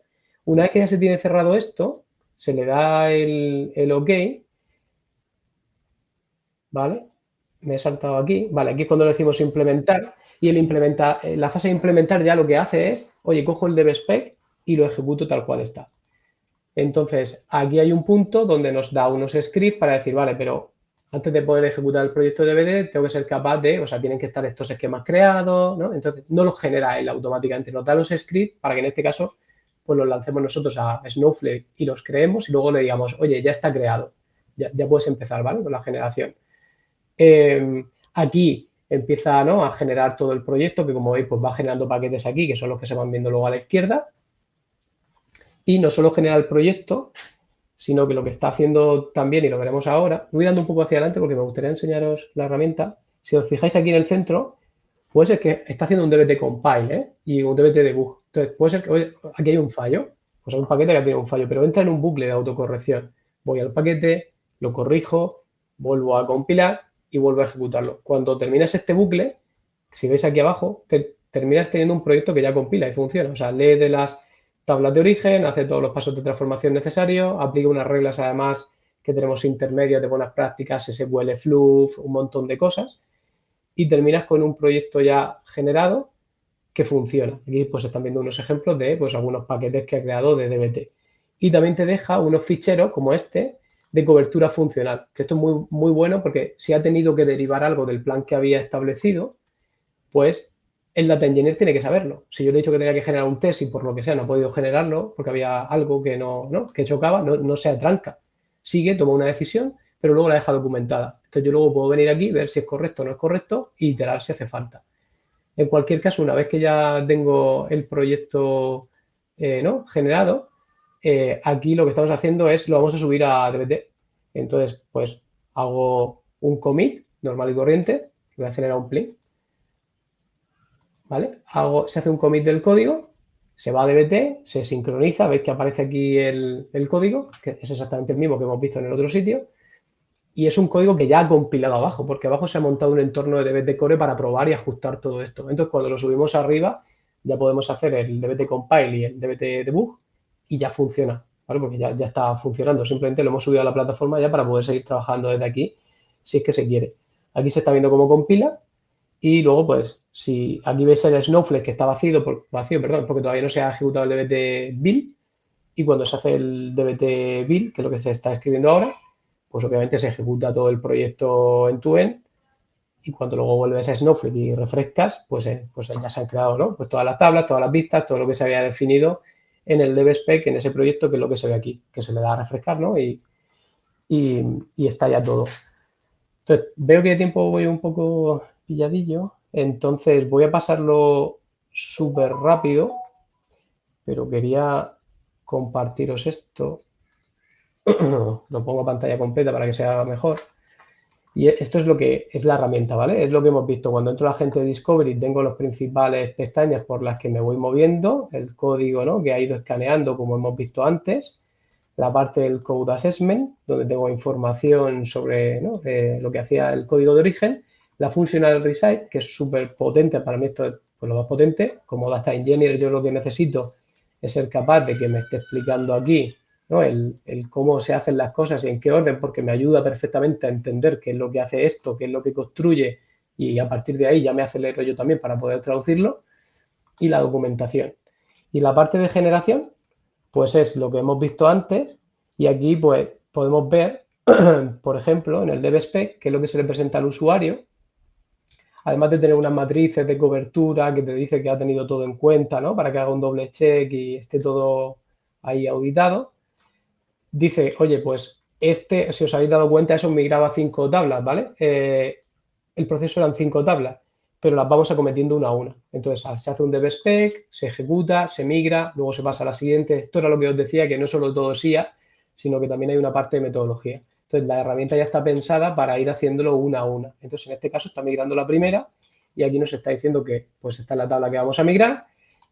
Una vez que ya se tiene cerrado esto, se le da el OK, ¿vale? Me he saltado aquí, vale, aquí es cuando le decimos implementar y la fase de implementar ya lo que hace es, oye, cojo el DevSpec y lo ejecuto tal cual está. Entonces, aquí hay un punto donde nos da unos scripts para decir, vale, pero antes de poder ejecutar el proyecto de DBT, tengo que ser capaz de, o sea, tienen que estar estos esquemas creados, ¿no? Entonces, no los genera él automáticamente, nos da los scripts para que en este caso pues los lancemos nosotros a Snowflake y los creemos y luego le digamos, oye, ya está creado, ya puedes empezar, ¿vale?, con la generación. Aquí empieza, ¿no?, a generar todo el proyecto, que como veis, pues va generando paquetes aquí, que son los que se van viendo luego a la izquierda. Y no solo genera el proyecto, sino que lo que está haciendo también, y lo veremos ahora, voy dando un poco hacia adelante porque me gustaría enseñaros la herramienta. Si os fijáis aquí en el centro, puede ser que está haciendo un DBT compile, ¿eh?, y un DBT debug. Entonces, puede ser que, oye, aquí hay un fallo, pues hay un paquete que tiene un fallo, pero entra en un bucle de autocorrección. voy al paquete, lo corrijo, vuelvo a compilar y vuelvo a ejecutarlo. Cuando terminas este bucle, si veis aquí abajo, terminas teniendo un proyecto que ya compila y funciona. O sea, lee de las tablas de origen, hace todos los pasos de transformación necesarios, aplica unas reglas además que tenemos intermedias de buenas prácticas, SQL Fluff, un montón de cosas, y terminas con un proyecto ya generado que funciona. Aquí pues están viendo unos ejemplos de pues algunos paquetes que he creado de DBT. Y también te deja unos ficheros como este de cobertura funcional, que esto es muy, muy bueno porque si ha tenido que derivar algo del plan que había establecido, pues el Data Engineer tiene que saberlo. Si yo le he dicho que tenía que generar un test y por lo que sea no ha podido generarlo porque había algo que que chocaba, no se atranca. Sigue, toma una decisión, pero luego la deja documentada. Entonces yo luego puedo venir aquí, ver si es correcto o no es correcto y iterar si hace falta. En cualquier caso, una vez que ya tengo el proyecto generado, aquí lo que estamos haciendo es, lo vamos a subir a DBT. Entonces, pues hago un commit normal y corriente, voy a acelerar un plin, ¿vale? Se hace un commit del código, se va a DBT, se sincroniza, veis que aparece aquí el código, que es exactamente el mismo que hemos visto en el otro sitio, y es un código que ya ha compilado abajo, porque abajo se ha montado un entorno de DBT Core para probar y ajustar todo esto. Entonces, cuando lo subimos arriba, ya podemos hacer el DBT Compile y el DBT Debug y ya funciona, ¿vale? Porque ya está funcionando. Simplemente lo hemos subido a la plataforma ya para poder seguir trabajando desde aquí, si es que se quiere. Aquí se está viendo cómo compila y luego, pues, si aquí veis el Snowflake que está vacío, porque todavía no se ha ejecutado el DBT Build, y cuando se hace el DBT Build, que es lo que se está escribiendo ahora, pues obviamente se ejecuta todo el proyecto end-to-end y cuando luego vuelves a Snowflake y refrescas, pues ya se han creado, ¿no? Pues todas las tablas, todas las vistas, todo lo que se había definido en el DevSpec, en ese proyecto, que es lo que se ve aquí, que se le da a refrescar, ¿no? Y está ya todo. Entonces, veo que de tiempo voy un poco pilladillo, entonces voy a pasarlo súper rápido, pero quería compartiros esto. Lo pongo a pantalla completa para que sea mejor. Y esto es lo que es la herramienta, ¿vale? Es lo que hemos visto. Cuando entro a la agente de Discovery tengo las principales pestañas por las que me voy moviendo, el código, ¿no?, que ha ido escaneando como hemos visto antes, la parte del Code Assessment, donde tengo información sobre, ¿no?, lo que hacía el código de origen, la Functional Resize, que es súper potente, para mí esto es pues, lo más potente. Como Data Engineer yo lo que necesito es ser capaz de que me esté explicando aquí, ¿no?, el cómo se hacen las cosas y en qué orden, porque me ayuda perfectamente a entender qué es lo que hace esto, qué es lo que construye y a partir de ahí ya me acelero yo también para poder traducirlo, y la documentación. Y la parte de generación, pues es lo que hemos visto antes y aquí pues podemos ver, por ejemplo, en el DevSpec, qué es lo que se le presenta al usuario, además de tener unas matrices de cobertura que te dice que ha tenido todo en cuenta, ¿no?, para que haga un doble check y esté todo ahí auditado. Dice, oye, pues si os habéis dado cuenta, eso migraba 5 tablas, ¿vale? El proceso eran 5 tablas, pero las vamos acometiendo una a una. Entonces, se hace un DevSpec, se ejecuta, se migra, luego se pasa a la siguiente. Esto era lo que os decía, que no solo todo SIA, sino que también hay una parte de metodología. Entonces, la herramienta ya está pensada para ir haciéndolo una a una. Entonces, en este caso está migrando la primera y aquí nos está diciendo que pues esta es la tabla que vamos a migrar.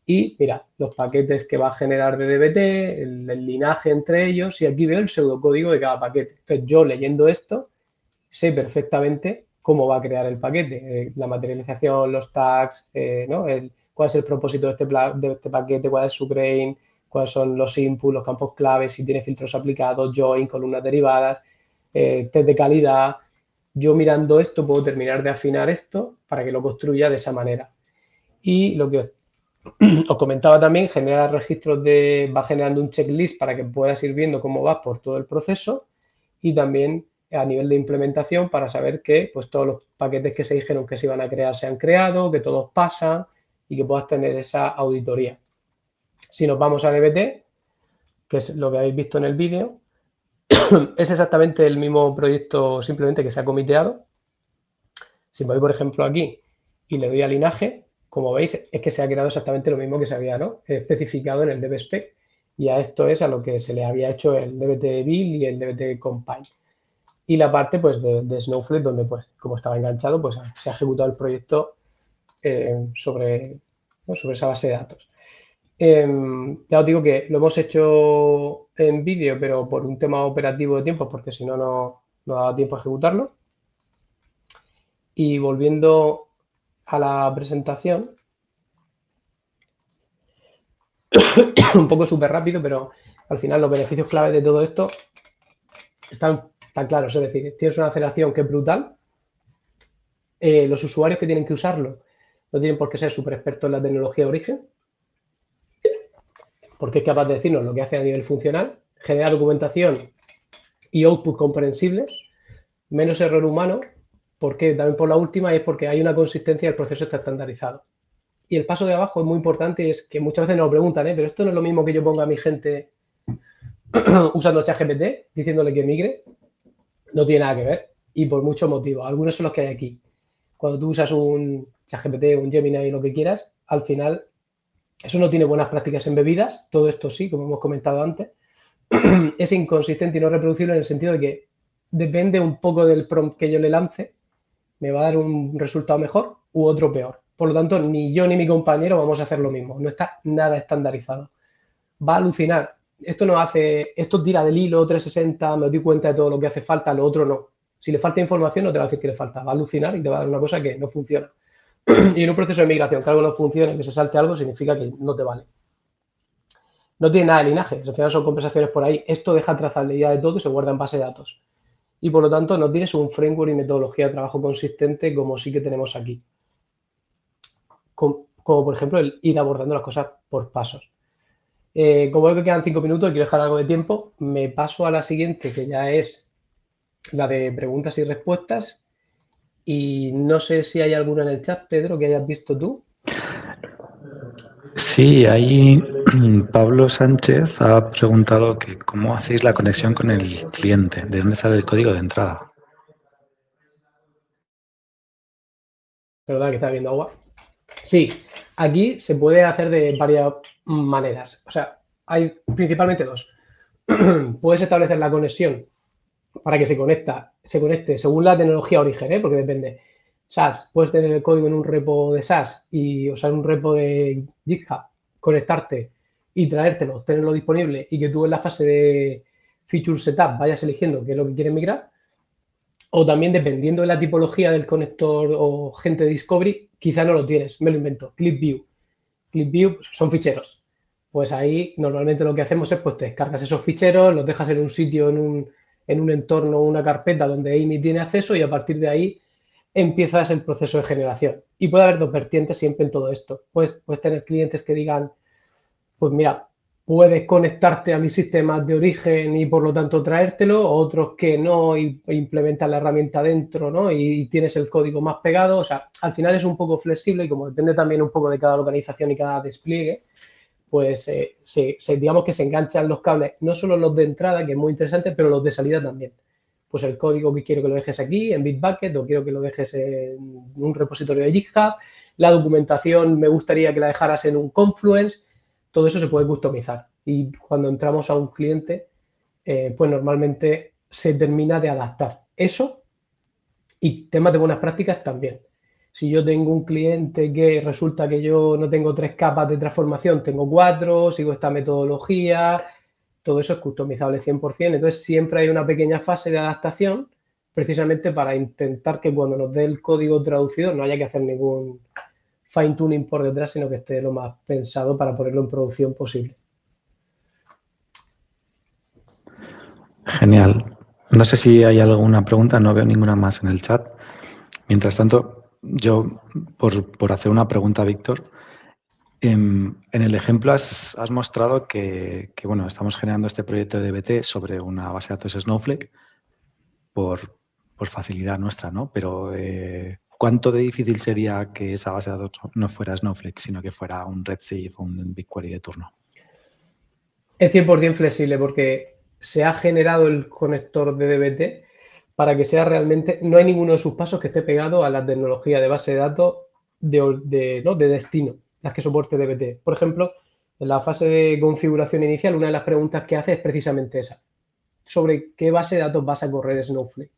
Y mira, los paquetes que va a generar de DBT, el linaje entre ellos, y aquí veo el pseudocódigo de cada paquete. Entonces, yo leyendo esto, sé perfectamente cómo va a crear el paquete, la materialización, los tags, ¿no?, cuál es el propósito de este paquete, cuál es su grain, cuáles son los inputs, los campos claves, si tiene filtros aplicados, join, columnas derivadas, test de calidad. Yo mirando esto puedo terminar de afinar esto para que lo construya de esa manera. Y lo que os comentaba también, genera registros va generando un checklist para que puedas ir viendo cómo vas por todo el proceso y también a nivel de implementación para saber que pues, todos los paquetes que se dijeron que se iban a crear se han creado, que todos pasan y que puedas tener esa auditoría. Si nos vamos a DBT, que es lo que habéis visto en el vídeo, es exactamente el mismo proyecto, simplemente que se ha comiteado. Si me voy, por ejemplo, aquí y le doy a linaje, como veis, es que se ha creado exactamente lo mismo que se había, ¿no?, especificado en el DevSpec. Y a esto es a lo que se le había hecho el DBT Build y el DBT Compile. Y la parte, pues, de Snowflake, donde, pues, como estaba enganchado, pues, se ha ejecutado el proyecto sobre esa base de datos. Ya os digo que lo hemos hecho en vídeo, pero por un tema operativo de tiempo, porque si no, no da tiempo a ejecutarlo. Y volviendo a la presentación, un poco súper rápido, pero al final los beneficios claves de todo esto están tan claros. Es decir, tienes una aceleración que es brutal. Los usuarios que tienen que usarlo no tienen por qué ser súper expertos en la tecnología de origen, porque es capaz de decirnos lo que hace a nivel funcional, genera documentación y output comprensibles, menos error humano, porque también por la última es porque hay una consistencia y el proceso está estandarizado. Y el paso de abajo es muy importante y es que muchas veces nos lo preguntan, pero esto no es lo mismo que yo ponga a mi gente usando ChatGPT, diciéndole que migre, no tiene nada que ver y por muchos motivos. Algunos son los que hay aquí. Cuando tú usas un ChatGPT, un Gemini, lo que quieras, al final eso no tiene buenas prácticas embebidas, todo esto sí, como hemos comentado antes, es inconsistente y no reproducible en el sentido de que depende un poco del prompt que yo le lance, me va a dar un resultado mejor u otro peor. Por lo tanto, ni yo ni mi compañero vamos a hacer lo mismo, no está nada estandarizado. Va a alucinar. Esto tira del hilo 360, me doy cuenta de todo lo que hace falta, lo otro no. Si le falta información, no te va a decir que le falta, va a alucinar y te va a dar una cosa que no funciona. Y en un proceso de migración, que algo no funcione, que se salte algo, significa que no te vale. No tiene nada de linaje, al final son conversaciones por ahí. Esto deja trazabilidad de todo y se guarda en base de datos. Y por lo tanto, no tienes un framework y metodología de trabajo consistente como sí que tenemos aquí. Como por ejemplo el ir abordando las cosas por pasos. Como veo que quedan 5 minutos y quiero dejar algo de tiempo, me paso a la siguiente, que ya es la de preguntas y respuestas. Y no sé si hay alguna en el chat, Pedro, que hayas visto tú. Sí, ahí Pablo Sánchez ha preguntado que cómo hacéis la conexión con el cliente, de dónde sale el código de entrada. ¿Verdad que está viendo agua? Sí, aquí se puede hacer de varias maneras. O sea, hay principalmente dos. Puedes establecer la conexión para que se conecte según la tecnología origen, porque depende. SAS, puedes tener el código en un repo de SAS y usar un repo de GitHub, conectarte y traértelo, tenerlo disponible y que tú en la fase de feature setup vayas eligiendo qué es lo que quieres migrar. O también dependiendo de la tipología del conector o gente de discovery, quizá no lo tienes, me lo invento, ClipView. ClipView son ficheros. Pues ahí normalmente lo que hacemos es pues te descargas esos ficheros, los dejas en un sitio, en un entorno, una carpeta donde Amy tiene acceso y a partir de ahí empiezas el proceso de generación. Y puede haber dos vertientes siempre en todo esto. Puedes tener clientes que digan, pues mira, puedes conectarte a mis sistemas de origen y por lo tanto traértelo, otros que no y implementan la herramienta dentro, ¿no? Y tienes el código más pegado. O sea, al final es un poco flexible y como depende también un poco de cada organización y cada despliegue, pues digamos que se enganchan los cables, no solo los de entrada, que es muy interesante, pero los de salida también. Pues el código que quiero que lo dejes aquí en Bitbucket o quiero que lo dejes en un repositorio de GitHub, la documentación me gustaría que la dejaras en un Confluence, todo eso se puede customizar. Y cuando entramos a un cliente, pues normalmente se termina de adaptar eso y temas de buenas prácticas también. Si yo tengo un cliente que resulta que yo no tengo 3 capas de transformación, tengo 4, sigo esta metodología, todo eso es customizable 100%. Entonces siempre hay una pequeña fase de adaptación precisamente para intentar que cuando nos dé el código traducido no haya que hacer ningún fine tuning por detrás, sino que esté lo más pensado para ponerlo en producción posible. Genial. No sé si hay alguna pregunta, no veo ninguna más en el chat. Mientras tanto, yo, por hacer una pregunta a Víctor, en el ejemplo has mostrado que, bueno, estamos generando este proyecto de DBT sobre una base de datos Snowflake por facilidad nuestra, ¿no? Pero ¿cuánto de difícil sería que esa base de datos no fuera Snowflake, sino que fuera un Redshift o un BigQuery de turno? Es 100% flexible porque se ha generado el conector de DBT para que sea realmente, no hay ninguno de sus pasos que esté pegado a la tecnología de base de datos de destino, las que soporte DBT. Por ejemplo, en la fase de configuración inicial, una de las preguntas que hace es precisamente esa, sobre qué base de datos vas a correr Snowflake.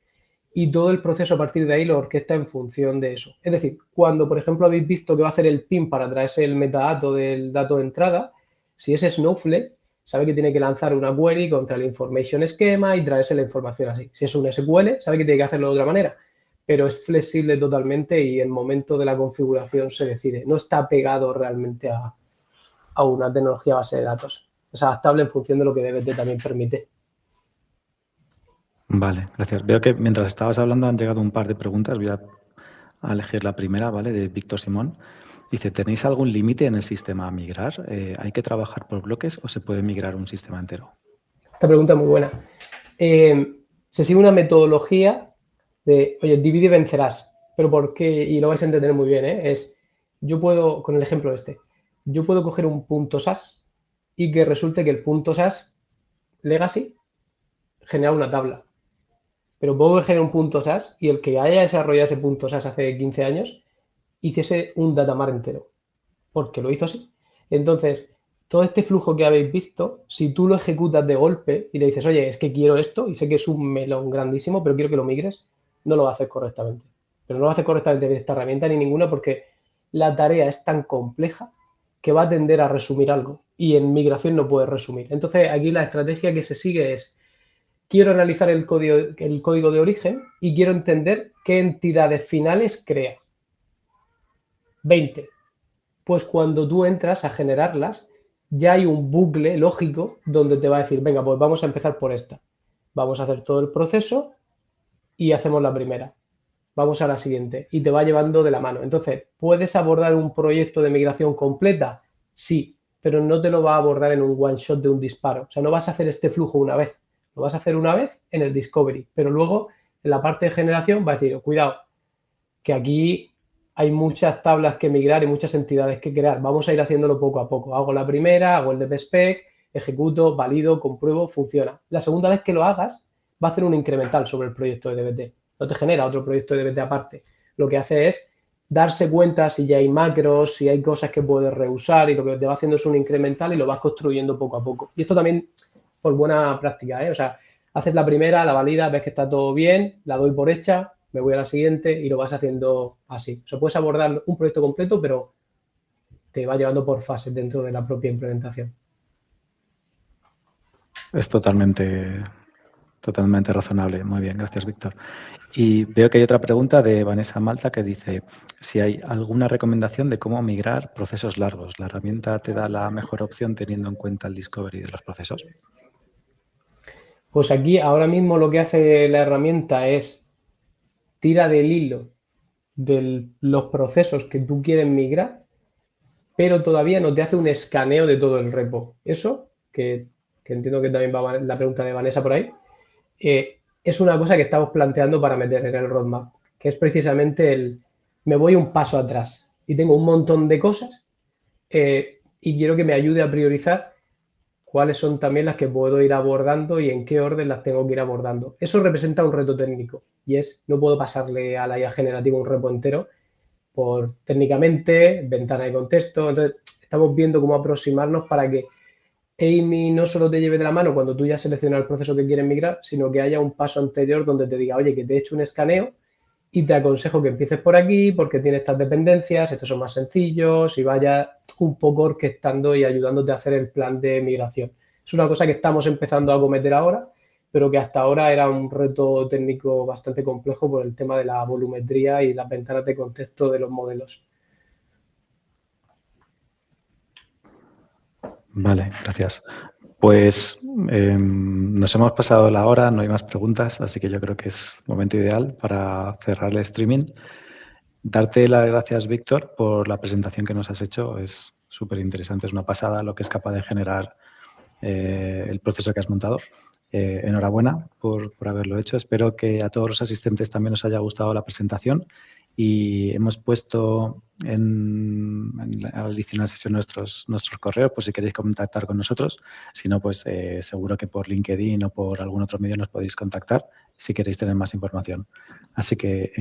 Y todo el proceso a partir de ahí lo orquesta en función de eso. Es decir, cuando, por ejemplo, habéis visto que va a hacer el PIN para traerse el metadato del dato de entrada, Si es Snowflake, sabe que tiene que lanzar una query contra el information schema y traerse la información así. Si es un SQL, sabe que tiene que hacerlo de otra manera, pero es flexible totalmente y en el momento de la configuración se decide. No está pegado realmente a una tecnología base de datos. Es adaptable en función de lo que DBT también permite. Vale, gracias. Veo que mientras estabas hablando han llegado un par de preguntas. Voy a elegir la primera, ¿vale? De Víctor Simón. Dice, ¿tenéis algún límite en el sistema a migrar? ¿Hay que trabajar por bloques o se puede migrar un sistema entero? Esta pregunta es muy buena. Se sigue una metodología de, oye, divide y vencerás. ¿Pero por qué? Y lo vais a entender muy bien, ¿eh? Yo puedo, con el ejemplo yo puedo coger un punto SAS y que resulte que el punto SAS legacy genera una tabla. Pero puedo coger un punto SAS y el que haya desarrollado ese punto SAS hace 15 años hiciese un datamar entero. Porque lo hizo así. Entonces, todo este flujo que habéis visto, si tú lo ejecutas de golpe y le dices, oye, es que quiero esto y sé que es un melón grandísimo, pero quiero que lo migres, no lo va a hacer correctamente. Pero no lo va a hacer correctamente esta herramienta ni ninguna porque la tarea es tan compleja que va a tender a resumir algo y en migración no puede resumir. Entonces, aquí la estrategia que se sigue es, quiero analizar el código de origen y quiero entender qué entidades finales crea. 20. Pues cuando tú entras a generarlas, ya hay un bucle lógico donde te va a decir, venga, pues vamos a empezar por esta. Vamos a hacer todo el proceso y hacemos la primera. Vamos a la siguiente y te va llevando de la mano. Entonces, ¿puedes abordar un proyecto de migración completa? Sí, pero no te lo va a abordar en un one shot de un disparo. O sea, no vas a hacer este flujo una vez. Lo vas a hacer una vez en el discovery, pero luego en la parte de generación va a decir, cuidado, que aquí hay muchas tablas que migrar y muchas entidades que crear. Vamos a ir haciéndolo poco a poco. Hago la primera, hago el DPSpec, ejecuto, valido, compruebo, funciona. La segunda vez que lo hagas, va a hacer un incremental sobre el proyecto de DBT. No te genera otro proyecto de DBT aparte. Lo que hace es darse cuenta si ya hay macros, si hay cosas que puedes reusar y lo que te va haciendo es un incremental y lo vas construyendo poco a poco. Y esto también por buena práctica, ¿eh? O sea, haces la primera, la validas, ves que está todo bien, la doy por hecha, me voy a la siguiente y lo vas haciendo así. O sea, puedes abordar un proyecto completo, pero te va llevando por fases dentro de la propia implementación. Es totalmente razonable. Muy bien, gracias, Víctor. Y veo que hay otra pregunta de Vanessa Malta que dice si hay alguna recomendación de cómo migrar procesos largos. ¿La herramienta te da la mejor opción teniendo en cuenta el discovery de los procesos? Pues aquí ahora mismo lo que hace la herramienta es tira del hilo de los procesos que tú quieres migrar, pero todavía no te hace un escaneo de todo el repo. Eso, que entiendo que también va la pregunta de Vanessa por ahí, es una cosa que estamos planteando para meter en el roadmap, que es precisamente me voy un paso atrás y tengo un montón de cosas y quiero que me ayude a priorizar cuáles son también las que puedo ir abordando y en qué orden las tengo que ir abordando. Eso representa un reto técnico y no puedo pasarle a la IA generativa un repo entero por técnicamente, ventana de contexto. Entonces, estamos viendo cómo aproximarnos para que Amy no solo te lleve de la mano cuando tú ya seleccionas el proceso que quieres migrar, sino que haya un paso anterior donde te diga, oye, que te he hecho un escaneo y te aconsejo que empieces por aquí porque tiene estas dependencias, estos son más sencillos y vaya un poco orquestando y ayudándote a hacer el plan de migración. Es una cosa que estamos empezando a cometer ahora, pero que hasta ahora era un reto técnico bastante complejo por el tema de la volumetría y las ventanas de contexto de los modelos. Vale, gracias. Pues nos hemos pasado la hora, no hay más preguntas, así que yo creo que es momento ideal para cerrar el streaming. Darte las gracias, Víctor, por la presentación que nos has hecho. Es súper interesante, es una pasada lo que es capaz de generar el proceso que has montado. Enhorabuena por haberlo hecho. Espero que a todos los asistentes también os haya gustado la presentación y hemos puesto en la adicional sesión nuestros correos por si queréis contactar con nosotros. Si no, pues seguro que por LinkedIn o por algún otro medio nos podéis contactar si queréis tener más información. Así que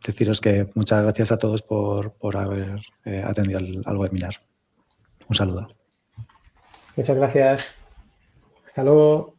deciros que muchas gracias a todos por haber atendido al webinar. Un saludo. Muchas gracias. Hasta luego.